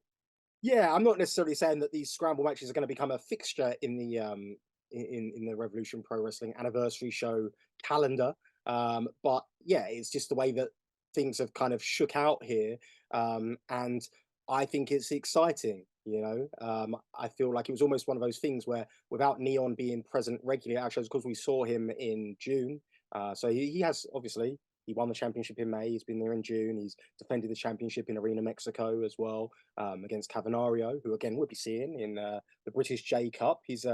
Yeah, I'm not necessarily saying that these Scramble matches are going to become a fixture in the in the Revolution Pro Wrestling anniversary show calendar, but yeah, it's just the way that things have kind of shook out here, and I think it's exciting. I feel like it was almost one of those things where, without Neon being present regularly at shows, because we saw him in June, so he has obviously. He won the championship in May. He's been there in June. He's defended the championship in Arena Mexico as well, against Cavanario, who again we'll be seeing in the British J Cup. He's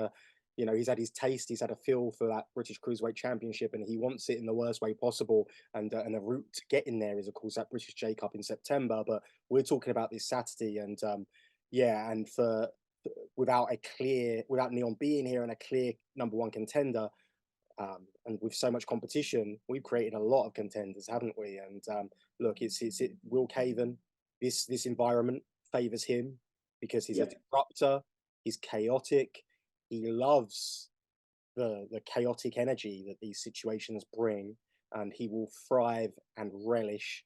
he's had his taste. He's had a feel for that British Cruiserweight Championship, and he wants it in the worst way possible. And the route to get in there is, of course, that British J Cup in September. But we're talking about this Saturday, and without Neon being here and a clear #1 contender, And with so much competition, we've created a lot of contenders, haven't we? And look, it's Will Caven. This environment favors him because he's a disruptor. He's chaotic. He loves the chaotic energy that these situations bring, and he will thrive and relish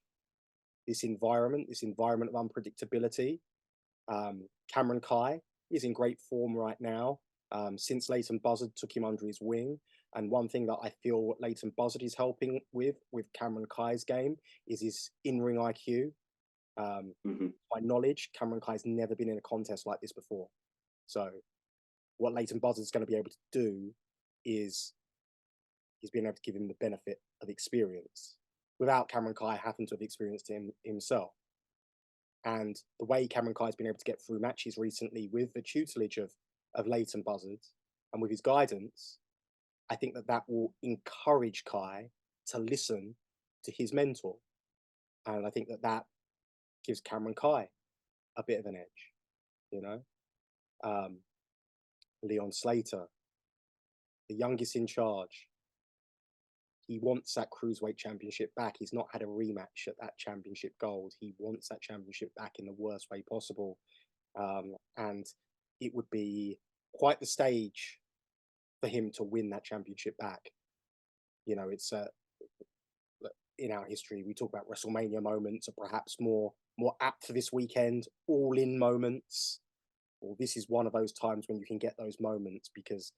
this environment of unpredictability. Cameron Kai is in great form right now. Since Leighton Buzzard took him under his wing. And one thing that I feel Leighton Buzzard is helping with Cameron Kai's game is his in-ring IQ. By knowledge, Cameron Kai's never been in a contest like this before. So what Leighton Buzzard's going to be able to do is he's being able to give him the benefit of experience without Cameron Kai having to have experienced him himself. And the way Cameron Kai's been able to get through matches recently with the tutelage of Leighton Buzzard and with his guidance, I think that will encourage Kai to listen to his mentor. And I think that gives Cameron Kai a bit of an edge, you know? Leon Slater, the youngest in charge, he wants that Cruiserweight championship back. He's not had a rematch at that championship gold. He wants that championship back in the worst way possible. And it would be quite the stage for him to win that championship back. You know, it's in our history, we talk about WrestleMania moments are perhaps more apt for this weekend, all-in moments. Well, this is one of those times when you can get those moments because,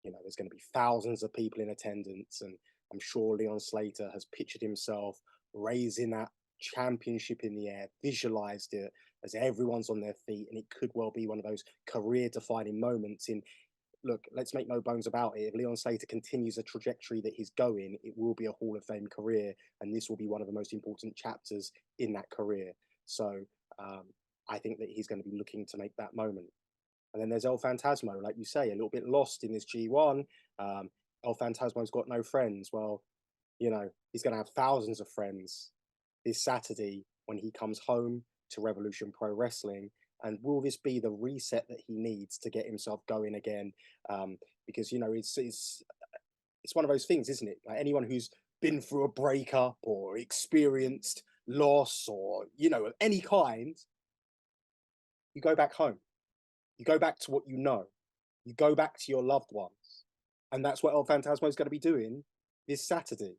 you know, there's going to be thousands of people in attendance, and I'm sure Leon Slater has pictured himself raising that championship in the air, visualized it as everyone's on their feet, and it could well be one of those career-defining moments in. Look, let's make no bones about it. If Leon Slater continues the trajectory that he's going, it will be a Hall of Fame career, and this will be one of the most important chapters in that career. So I think that he's going to be looking to make that moment. And then there's El Phantasmo, like you say, a little bit lost in this G1. El Phantasmo's got no friends. Well, you know, he's going to have thousands of friends this Saturday when he comes home to Revolution Pro Wrestling. And will this be the reset that he needs to get himself going again? Because, you know, it's one of those things, isn't it? Like anyone who's been through a breakup or experienced loss or, you know, of any kind, you go back home. You go back to what you know. You go back to your loved ones. And that's what El Phantasmo is going to be doing this Saturday.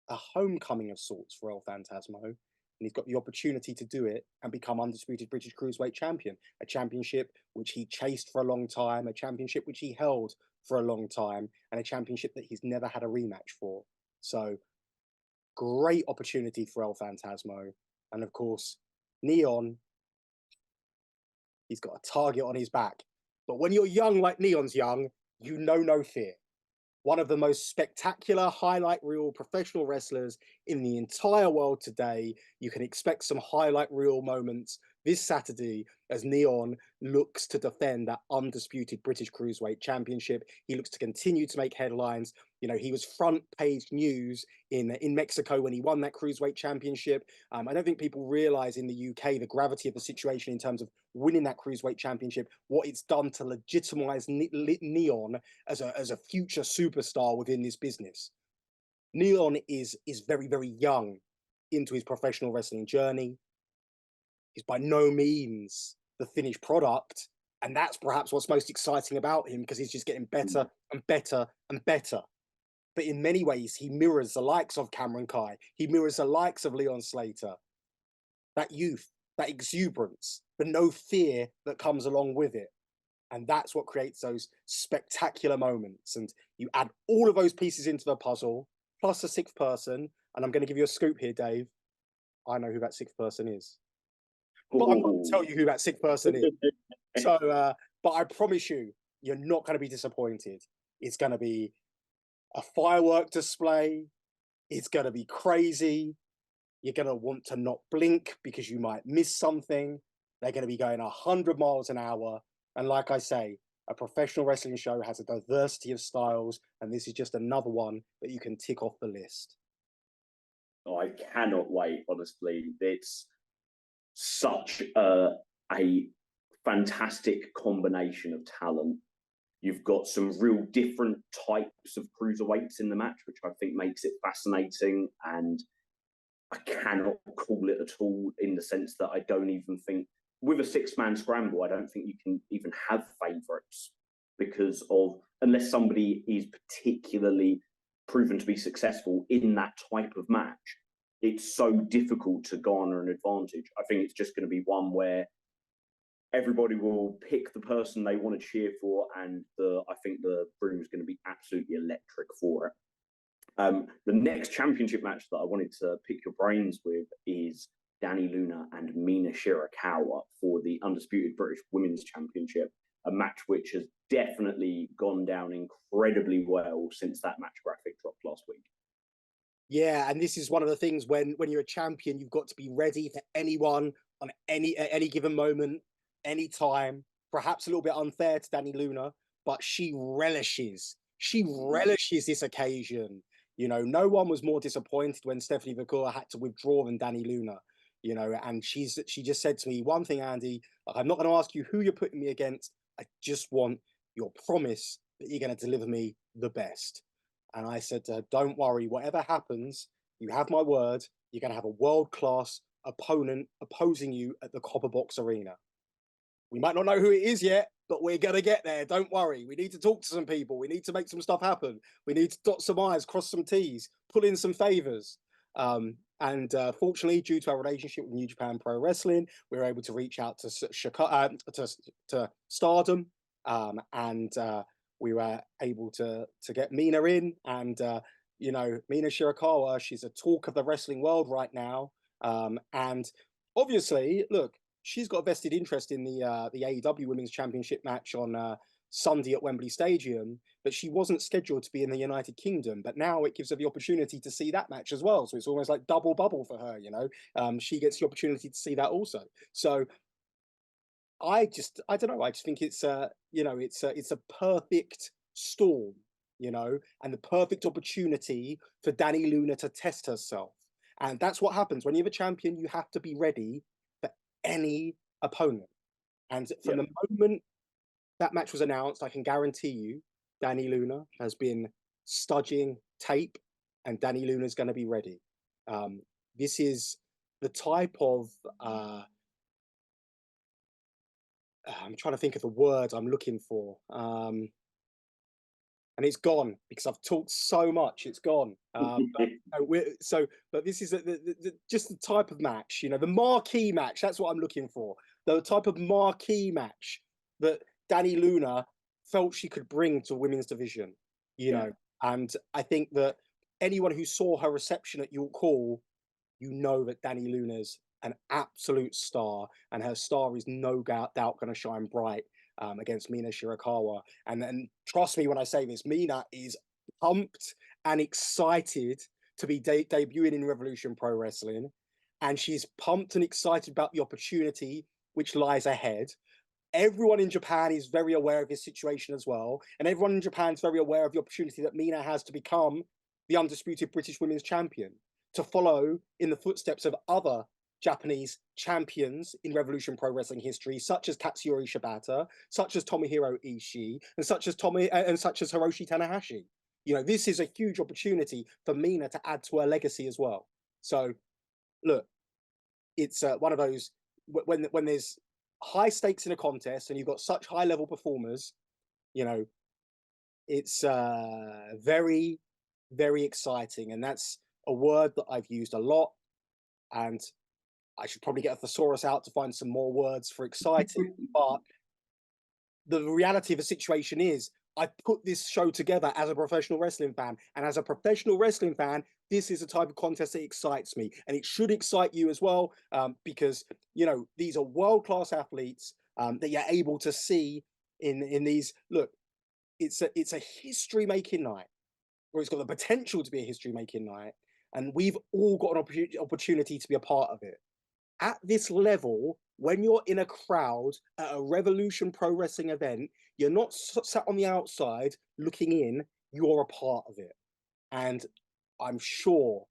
A homecoming of sorts for El Phantasmo. And he's got the opportunity to do it and become undisputed British Cruiserweight champion, a championship which he chased for a long time, a championship which he held for a long time, and a championship that he's never had a rematch for. So great opportunity for El Phantasmo. And of course, Neon, he's got a target on his back. But when you're young like Neon's young, you know no fear. One of the most spectacular highlight reel professional wrestlers in the entire world today. You can expect some highlight reel moments this Saturday as Neon looks to defend that undisputed British Cruiserweight Championship. He looks to continue to make headlines. You know, he was front page news in Mexico when he won that Cruiserweight Championship. I don't think people realize in the UK the gravity of the situation in terms of winning that Cruiserweight Championship, what it's done to legitimize Neon as a future superstar within this business. Neon is very, very young into his professional wrestling journey. He's by no means the finished product. And that's perhaps what's most exciting about him, because he's just getting better and better and better. But in many ways, he mirrors the likes of Cameron Kai. He mirrors the likes of Leon Slater. That youth, that exuberance, but no fear that comes along with it. And that's what creates those spectacular moments. And you add all of those pieces into the puzzle, plus a sixth person. And I'm going to give you a scoop here, Dave. I know who that sixth person is. But I'm not going to tell you who that sixth person is. So, but I promise you, you're not going to be disappointed. It's going to be a firework display. It's going to be crazy. You're going to want to not blink because you might miss something. They're going to be going 100 miles an hour. And like I say, a professional wrestling show has a diversity of styles, and this is just another one that you can tick off the list. Oh, I cannot wait, honestly. It's such a fantastic combination of talent. You've got some real different types of cruiserweights in the match, which I think makes it fascinating. And I cannot call it at all in the sense that I don't even think, with a six-man scramble, I don't think you can even have favourites because of, unless somebody is particularly proven to be successful in that type of match, it's so difficult to garner an advantage. I think it's just going to be one where everybody will pick the person they want to cheer for, and I think the room is going to be absolutely electric for it. The next championship match that I wanted to pick your brains with is Dani Luna and Mina Shirakawa for the Undisputed British Women's Championship, a match which has definitely gone down incredibly well since that match graphic dropped last week. Yeah, and this is one of the things when you're a champion, you've got to be ready for anyone on at any given moment, any time. Perhaps a little bit unfair to Dani Luna, but she relishes this occasion. You know, no one was more disappointed when Stephanie Vacour had to withdraw than Dani Luna. You know, and she just said to me one thing, Andy, like, I'm not going to ask you who you're putting me against. I just want your promise that you're going to deliver me the best. And I said to her, don't worry, whatever happens, you have my word, you're going to have a world-class opponent opposing you at the Copper Box Arena. We might not know who it is yet, but we're going to get there. Don't worry. We need to talk to some people. We need to make some stuff happen. We need to dot some I's, cross some T's, pull in some favors. Fortunately, due to our relationship with New Japan Pro Wrestling, we were able to reach out to Stardom, and we were able to get Mina in. And you know, Mina Shirakawa, she's a talk of the wrestling world right now. And obviously, look, she's got a vested interest in the AEW Women's Championship match on Sunday at Wembley Stadium, but she wasn't scheduled to be in the United Kingdom. But now it gives her the opportunity to see that match as well. So it's almost like double bubble for her, you know. She gets the opportunity to see that also. So I don't know. I just think it's you know, it's a perfect storm, you know, and the perfect opportunity for Dani Luna to test herself. And that's what happens when you have a champion. You have to be ready for any opponent. And from the moment that match was announced, I can guarantee you, Dani Luna has been studying tape, and Dani Luna is going to be ready. This is the type of I'm trying to think of the word I'm looking for. And it's gone because I've talked so much. It's gone. But this is just the type of match, you know, the marquee match. That's what I'm looking for. The type of marquee match that Dani Luna felt she could bring to women's division, you know. And I think that anyone who saw her reception at York Hall, you know that Dani Luna's an absolute star, and her star is no doubt going to shine bright against Mina Shirakawa. And trust me when I say this, Mina is pumped and excited to be debuting in Revolution Pro Wrestling. And she's pumped and excited about the opportunity which lies ahead. Everyone in Japan is very aware of this situation as well. And everyone in Japan is very aware of the opportunity that Mina has to become the undisputed British Women's Champion, to follow in the footsteps of other Japanese champions in Revolution Pro Wrestling history, such as Katsuyori Shibata, such as Tomohiro Ishii, and such as Hiroshi Tanahashi. You know, this is a huge opportunity for Mina to add to her legacy as well. So, look, it's one of those when there's high stakes in a contest and you've got such high level performers, you know, it's very, very exciting, and that's a word that I've used a lot, and I should probably get a thesaurus out to find some more words for exciting. But the reality of the situation is, I put this show together as a professional wrestling fan, and as a professional wrestling fan, this is the type of contest that excites me, and it should excite you as well, because, you know, these are world-class athletes that you're able to see in these. Look, it's a history-making night, or it's got the potential to be a history-making night, and we've all got an opportunity to be a part of it. At this level, when you're in a crowd at a Revolution Pro Wrestling event, you're not sat on the outside looking in, you're a part of it. And I'm sure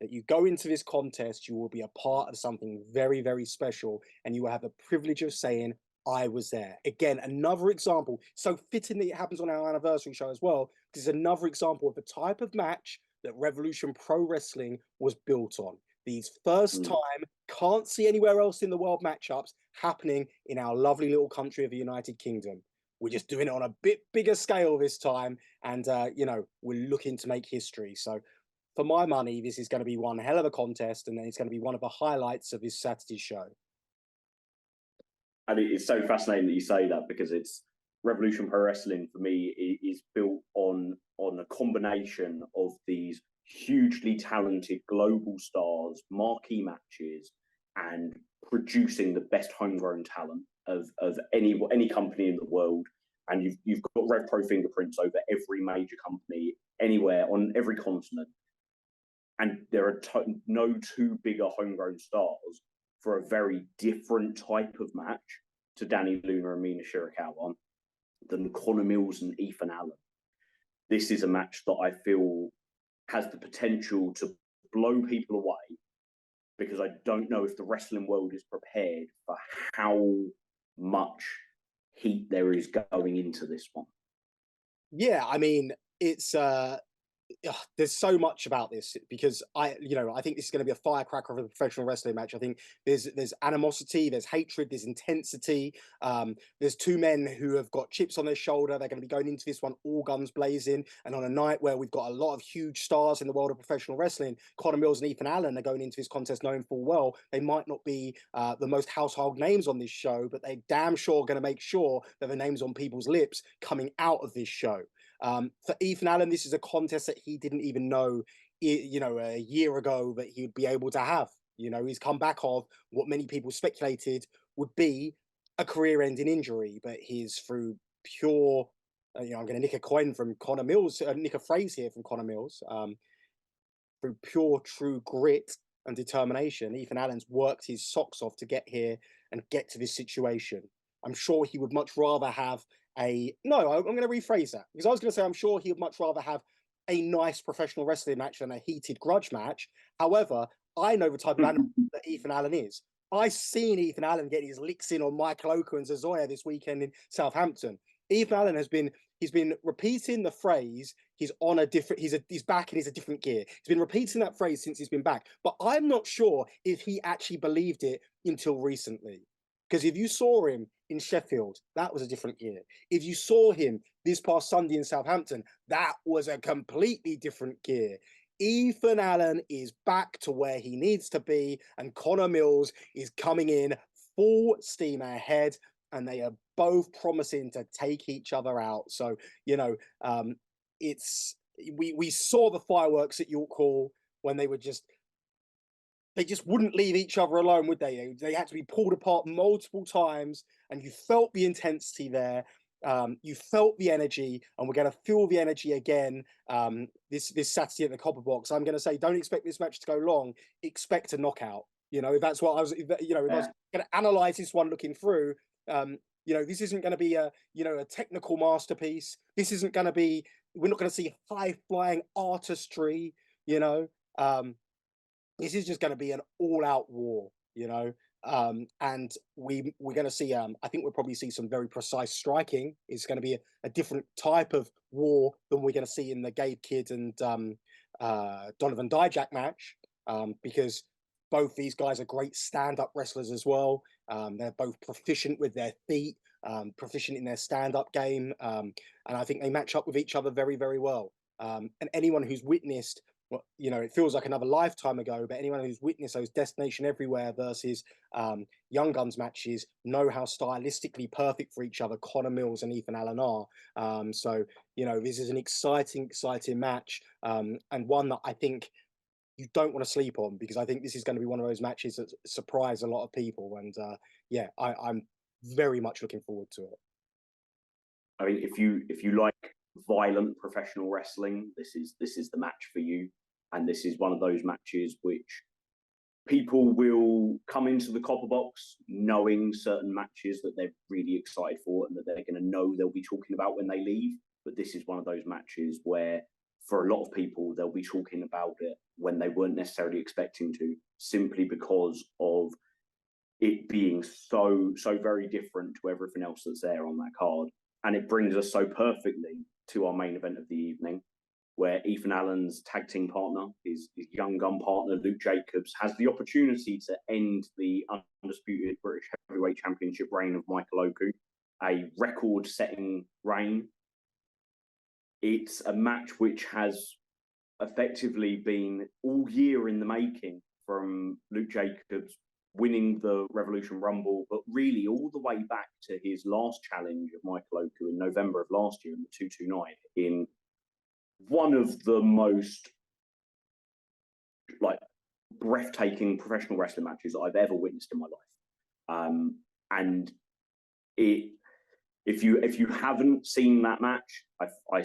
that you go into this contest, you will be a part of something very, very special, and you will have the privilege of saying, I was there. Again, another example. So fitting that it happens on our anniversary show as well, because it's another example of the type of match that Revolution Pro Wrestling was built on. These first time, can't see anywhere else in the world matchups happening in our lovely little country of the United Kingdom. We're just doing it on a bit bigger scale this time, and you know, we're looking to make history. So for my money, this is going to be one hell of a contest, and it's going to be one of the highlights of this Saturday's show. And it's so fascinating that you say that, because it's Revolution Pro Wrestling for me is built on a combination of these hugely talented global stars, marquee matches, and producing the best homegrown talent of any company in the world. And you've got RevPro fingerprints over every major company anywhere on every continent. And there are no two bigger homegrown stars for a very different type of match to Danny Luna and Mina Shirakawa than Connor Mills and Ethan Allen. This is a match that I feel has the potential to blow people away, because I don't know if the wrestling world is prepared for how much heat there is going into this one. Yeah, I mean, it's there's so much about this, because I think this is going to be a firecracker of a professional wrestling match. I think there's animosity, there's hatred, there's intensity. There's two men who have got chips on their shoulder. They're going to be going into this one all guns blazing, and on a night where we've got a lot of huge stars in the world of professional wrestling, Connor Mills and Ethan Allen are going into this contest knowing full well they might not be the most household names on this show, but they damn sure going to make sure that the names on people's lips coming out of this show. For Ethan Allen, this is a contest that he didn't even know, a year ago that he'd be able to have. He's come back of what many people speculated would be a career-ending injury, but he's through pure, I'm going to nick a coin from Connor Mills, nick a phrase here from Connor Mills, through pure, true grit and determination. Ethan Allen's worked his socks off to get here and get to this situation. I'm sure he would much rather have I'm going to rephrase that, because I was going to say I'm sure he would much rather have a nice professional wrestling match than a heated grudge match. However, I know the type of animal that Ethan Allen is. I've seen Ethan Allen get his licks in on Michael Oka and ZaZa this weekend in Southampton. Ethan Allen he's been repeating the phrase, he's back and he's a different gear. He's been repeating that phrase since he's been back, but I'm not sure if he actually believed it until recently. Because if you saw him in Sheffield, that was a different gear. If you saw him this past Sunday in Southampton, that was a completely different gear. Ethan Allen is back to where he needs to be, and Connor Mills is coming in full steam ahead, and they are both promising to take each other out. So, we saw the fireworks at York Hall when they just wouldn't leave each other alone, would they? They had to be pulled apart multiple times, and you felt the intensity there. You felt the energy, and we're going to feel the energy again this Saturday at the Copper Box. I'm going to say, don't expect this match to go long. Expect a knockout. If that's what I was, if I was going to analyze this one looking through, this isn't going to be a technical masterpiece. This isn't going to be. We're not going to see high flying artistry. This is just going to be an all-out war, and we're going to see. I think we'll probably see some very precise striking. It's going to be a different type of war than we're going to see in the Gabe Kidd and Donovan Daack match, because both these guys are great stand-up wrestlers as well. They're both proficient with their feet, proficient in their stand-up game, and I think they match up with each other very, very well. And anyone who's witnessed, it feels like another lifetime ago, but anyone who's witnessed those Destination Everywhere versus Young Guns matches know how stylistically perfect for each other Connor Mills and Ethan Allen are. So, this is an exciting match, and one that I think you don't want to sleep on, because I think this is going to be one of those matches that surprise a lot of people. And I'm very much looking forward to it. I mean, if you like violent professional wrestling, this is the match for you. And this is one of those matches which people will come into the Copper Box knowing certain matches that they're really excited for and that they're going to know they'll be talking about when they leave. But this is one of those matches where, for a lot of people, they'll be talking about it when they weren't necessarily expecting to, simply because of it being so very different to everything else that's there on that card. And it brings us so perfectly to our main event of the evening, where Ethan Allen's tag team partner, his young gun partner, Luke Jacobs, has the opportunity to end the undisputed British Heavyweight Championship reign of Michael Oku, a record-setting reign. It's a match which has effectively been all year in the making, from Luke Jacobs winning the Revolution Rumble, but really all the way back to his last challenge of Michael Oku in November of last year in the 229, in one of the most breathtaking professional wrestling matches that I've ever witnessed in my life. And if you haven't seen that match, I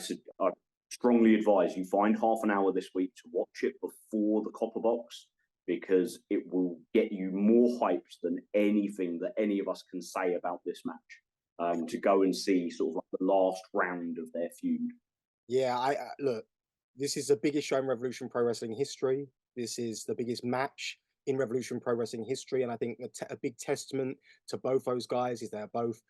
strongly advise you find half an hour this week to watch it before the Copper Box, because it will get you more hyped than anything that any of us can say about this match. To go and see sort of like the last round of their feud. Yeah, I look, this is the biggest show in Revolution Pro Wrestling history. This is the biggest match in Revolution Pro Wrestling history, and I think a big testament to both those guys is they're both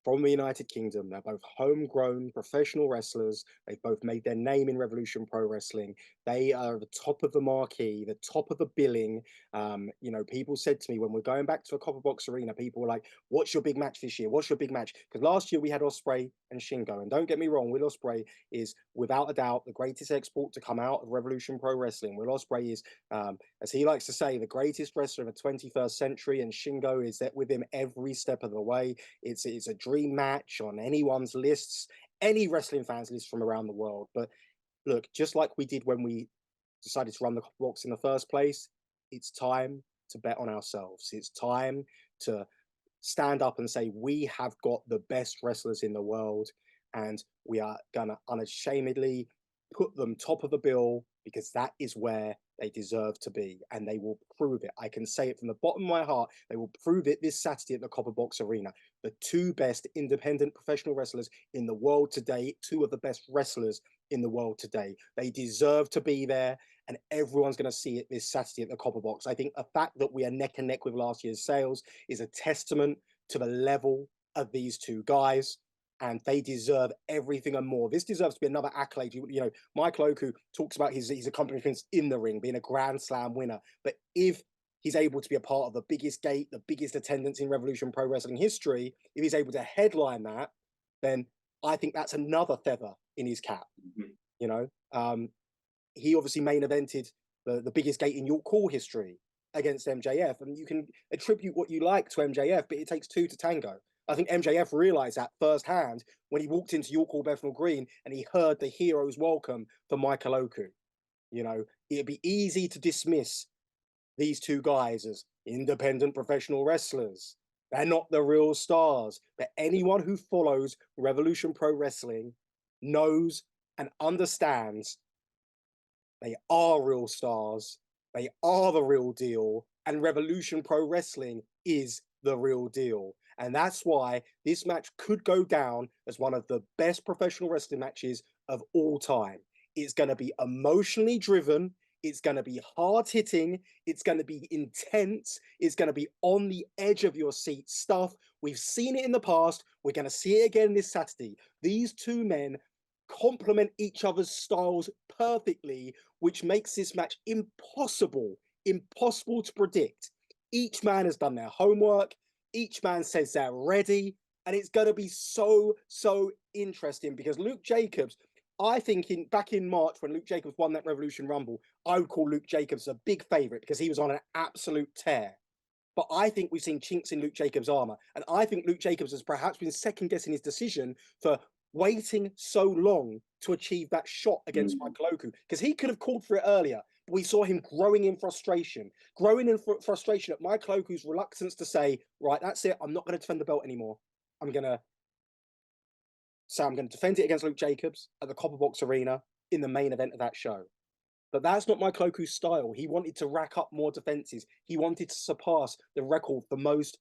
from the United Kingdom. They're both homegrown professional wrestlers. They've both made their name in Revolution Pro Wrestling. They are the top of the marquee, the top of the billing. You know, people said to me when we're going back to a Copper Box Arena, people were like, what's your big match this year? What's your big match? Because last year we had Ospreay and Shingo. And don't get me wrong, Will Ospreay is without a doubt the greatest export to come out of Revolution Pro Wrestling. Will Ospreay is, as he likes to say, the greatest wrestler of the 21st century. And Shingo is with him every step of the way. It's a dream match on anyone's lists, any wrestling fans list from around the world. But look, just like we did when we decided to run the box in the first place, it's time to bet on ourselves. It's time to stand up and say we have got the best wrestlers in the world, and we are gonna unashamedly put them top of the bill, because that is where they deserve to be, and they will prove it. I can say it from the bottom of my heart. They will prove it this Saturday at the Copper Box Arena. The two best independent professional wrestlers in the world today, two of the best wrestlers in the world today. They deserve to be there, and everyone's going to see it this Saturday at the Copper Box. I think the fact that we are neck and neck with last year's sales is a testament to the level of these two guys, and they deserve everything and more. This deserves to be another accolade. You know, Michael Oku talks about his accomplishments in the ring, being a Grand Slam winner. But if he's able to be a part of the biggest gate, the biggest attendance in Revolution Pro Wrestling history, if he's able to headline that, then I think that's another feather in his cap. Mm-hmm. You know, he obviously main evented the biggest gate in York Hall history against MJF. And you can attribute what you like to MJF, but it takes two to tango. I think MJF realized that firsthand when he walked into York Hall Bethnal Green and he heard the hero's welcome for Michael Oku. You know, it'd be easy to dismiss these two guys as independent professional wrestlers. They're not the real stars. But anyone who follows Revolution Pro Wrestling knows and understands they are real stars. They are the real deal. And Revolution Pro Wrestling is the real deal. And that's why this match could go down as one of the best professional wrestling matches of all time. It's going to be emotionally driven. It's going to be hard hitting. It's going to be intense. It's going to be on the edge of your seat stuff. We've seen it in the past. We're going to see it again this Saturday. These two men complement each other's styles perfectly, which makes this match impossible to predict. Each man has done their homework. Each man says they're ready, and it's going to be so interesting, because Luke Jacobs, I think back in March when Luke Jacobs won that Revolution Rumble, I would call Luke Jacobs a big favorite because he was on an absolute tear. But I think we've seen chinks in Luke Jacobs' armor, and I think Luke Jacobs has perhaps been second guessing his decision for waiting so long to achieve that shot against Michael Oku, because he could have called for it earlier. But we saw him growing in frustration at Michael Oku's reluctance to say, right, that's it. I'm not going to defend the belt anymore. I'm going to defend it against Luke Jacobs at the Copper Box Arena in the main event of that show. But that's not Michael Oku's style. He wanted to rack up more defenses. He wanted to surpass the record for most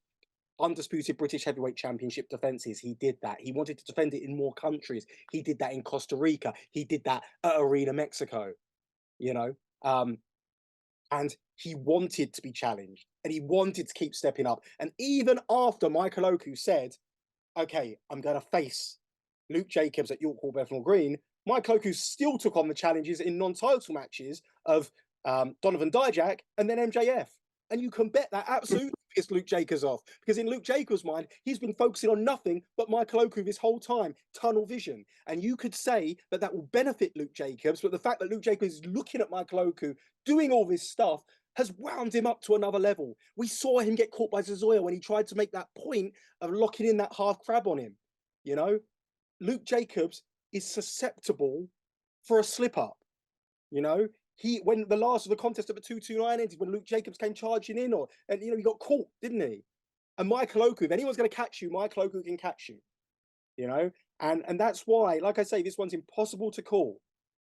undisputed British Heavyweight Championship defenses. He did that. He wanted to defend it in more countries. He did that in Costa Rica. He did that at Arena Mexico, you know. And he wanted to be challenged and he wanted to keep stepping up. And even after Michael Oku said, okay, I'm going to face Luke Jacobs at York Hall, Bethnal Green, Michael Oku still took on the challenges in non-title matches of Donovan Dijak and then MJF. And you can bet that absolutely pissed Luke Jacobs off, because in Luke Jacobs' mind, he's been focusing on nothing but Michael Oku this whole time, tunnel vision. And you could say that that will benefit Luke Jacobs, but the fact that Luke Jacobs is looking at Michael Oku doing all this stuff has wound him up to another level. We saw him get caught by ZaZa when he tried to make that point of locking in that half crab on him. You know, Luke Jacobs is susceptible for a slip up. You know, when the last of the contest at the 229 ended, when Luke Jacobs came charging in, and you know, he got caught, didn't he? And Michael Oku, if anyone's going to catch you, Michael Oku can catch you. You know, and that's why, like I say, this one's impossible to call.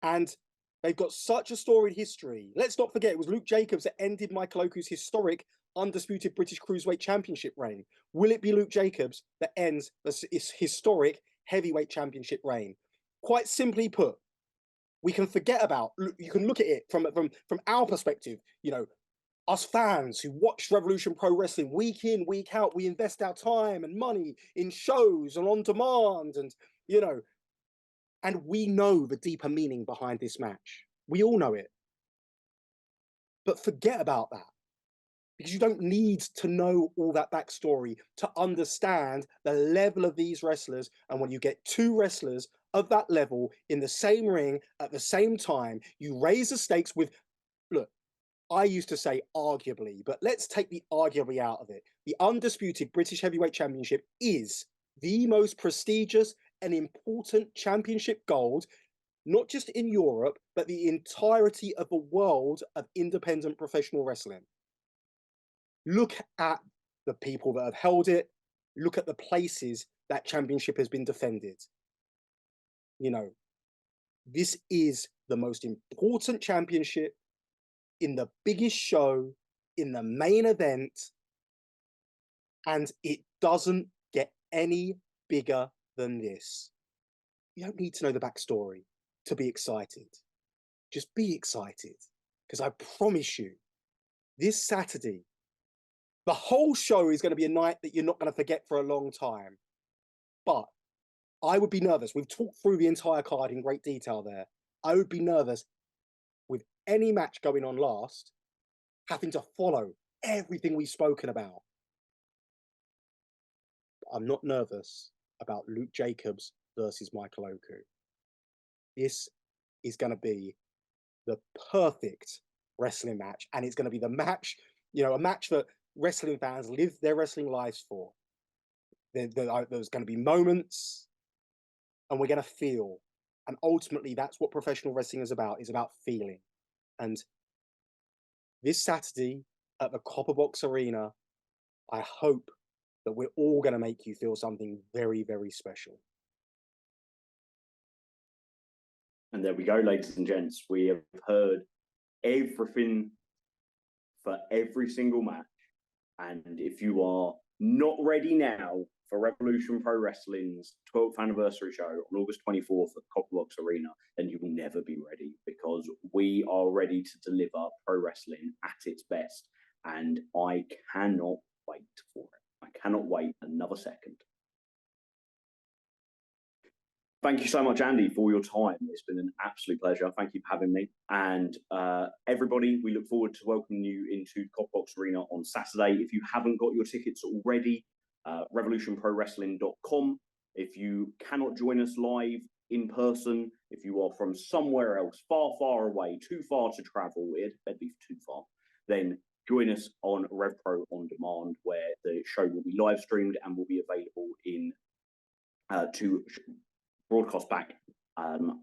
And they've got such a storied history. Let's not forget, it was Luke Jacobs that ended Michael Oku's historic undisputed British Cruiserweight Championship reign. Will it be Luke Jacobs that ends this historic heavyweight championship reign? Quite simply put, we can forget about, you can look at it from our perspective, you know, us fans who watch Revolution Pro Wrestling week in, week out, we invest our time and money in shows and on demand, and, you know, and we know the deeper meaning behind this match. We all know it. But forget about that, because you don't need to know all that backstory to understand the level of these wrestlers. And when you get two wrestlers of that level in the same ring at the same time, you raise the stakes with, look, I used to say arguably, but let's take the arguably out of it. The undisputed British Heavyweight Championship is the most prestigious and important championship gold, not just in Europe, but the entirety of the world of independent professional wrestling. Look at the people that have held it. Look at the places that championship has been defended. You know, this is the most important championship in the biggest show, in the main event, and it doesn't get any bigger than this. You don't need to know the backstory to be excited. Just be excited, because I promise you, this Saturday, the whole show is going to be a night that you're not going to forget for a long time. But I would be nervous. We've talked through the entire card in great detail there. I would be nervous with any match going on last, having to follow everything we've spoken about. I'm not nervous about Luke Jacobs versus Michael Oku. This is going to be the perfect wrestling match, and it's going to be the match, you know, a match that wrestling fans live their wrestling lives for. There's going to be moments, and we're going to feel, and ultimately that's what professional wrestling is about feeling. And this Saturday at the Copper Box Arena, I hope that we're all going to make you feel something very, very special. And there we go, ladies and gents. We have heard everything for every single match. And if you are not ready now for Revolution Pro Wrestling's 12th anniversary show on August 24th at Copperbox Arena, then you will never be ready, because we are ready to deliver pro wrestling at its best. And I cannot wait for it. I cannot wait another second. Thank you so much, Andy, for your time. It's been an absolute pleasure. Thank you for having me. And everybody, we look forward to welcoming you into Copperbox Arena on Saturday. If you haven't got your tickets already, revolutionprowrestling.com. If you cannot join us live in person, if you are from somewhere else, far, far away, too far to travel, it'd be too far, then join us on RevPro On Demand, where the show will be live streamed and will be available in to broadcast back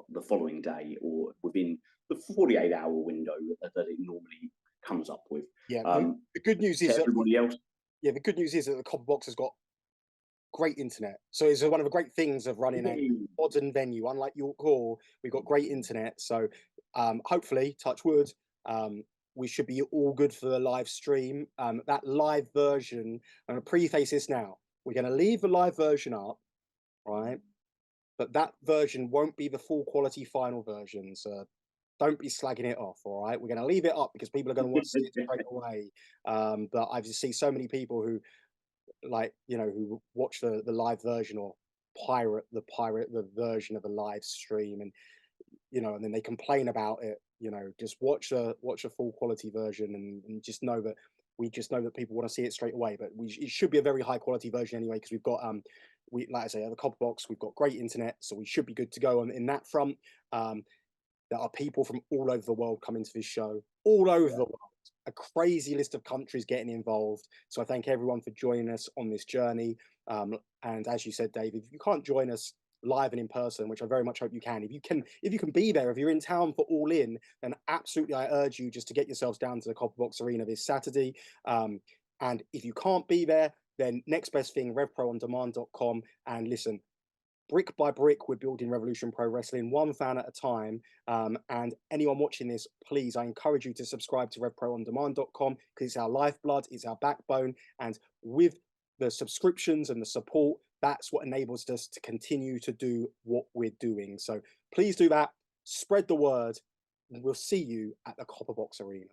the following day, or within the 48-hour window that it normally comes up with. Yeah, the good news is everybody else. Yeah, the good news is that the Copper Box has got great internet. So it's one of the great things of running a modern venue. Unlike York Hall, we've got great internet. So hopefully, touch wood, we should be all good for the live stream. That live version, I'm going to preface this now. We're going to leave the live version up, right? But that version won't be the full quality final version. So don't be slagging it off. All right, we're going to leave it up because people are going to want to see it straight away. But I just see so many people who, like, you know, who watch the live version or pirate the version of a live stream, and you know, and then they complain about it. You know, just watch a full quality version, and just know that we just know that people want to see it straight away. But it should be a very high quality version anyway, because we've got we, like I say, at the Copper Box, we've got great internet, so we should be good to go on in that front. There are people from all over the world coming to this show, all over the world. A crazy list of countries getting involved. So I thank everyone for joining us on this journey. And as you said, Dave, if you can't join us live and in person, which I very much hope you can, if you can be there, if you're in town for All In, then absolutely I urge you just to get yourselves down to the Copper Box Arena this Saturday. And if you can't be there, then next best thing, RevProOnDemand.com, and listen. Brick by brick, we're building Revolution Pro Wrestling, one fan at a time. And anyone watching this, please, I encourage you to subscribe to RevProOnDemand.com, because it's our lifeblood, it's our backbone. And with the subscriptions and the support, that's what enables us to continue to do what we're doing. So please do that, spread the word, and we'll see you at the Copper Box Arena.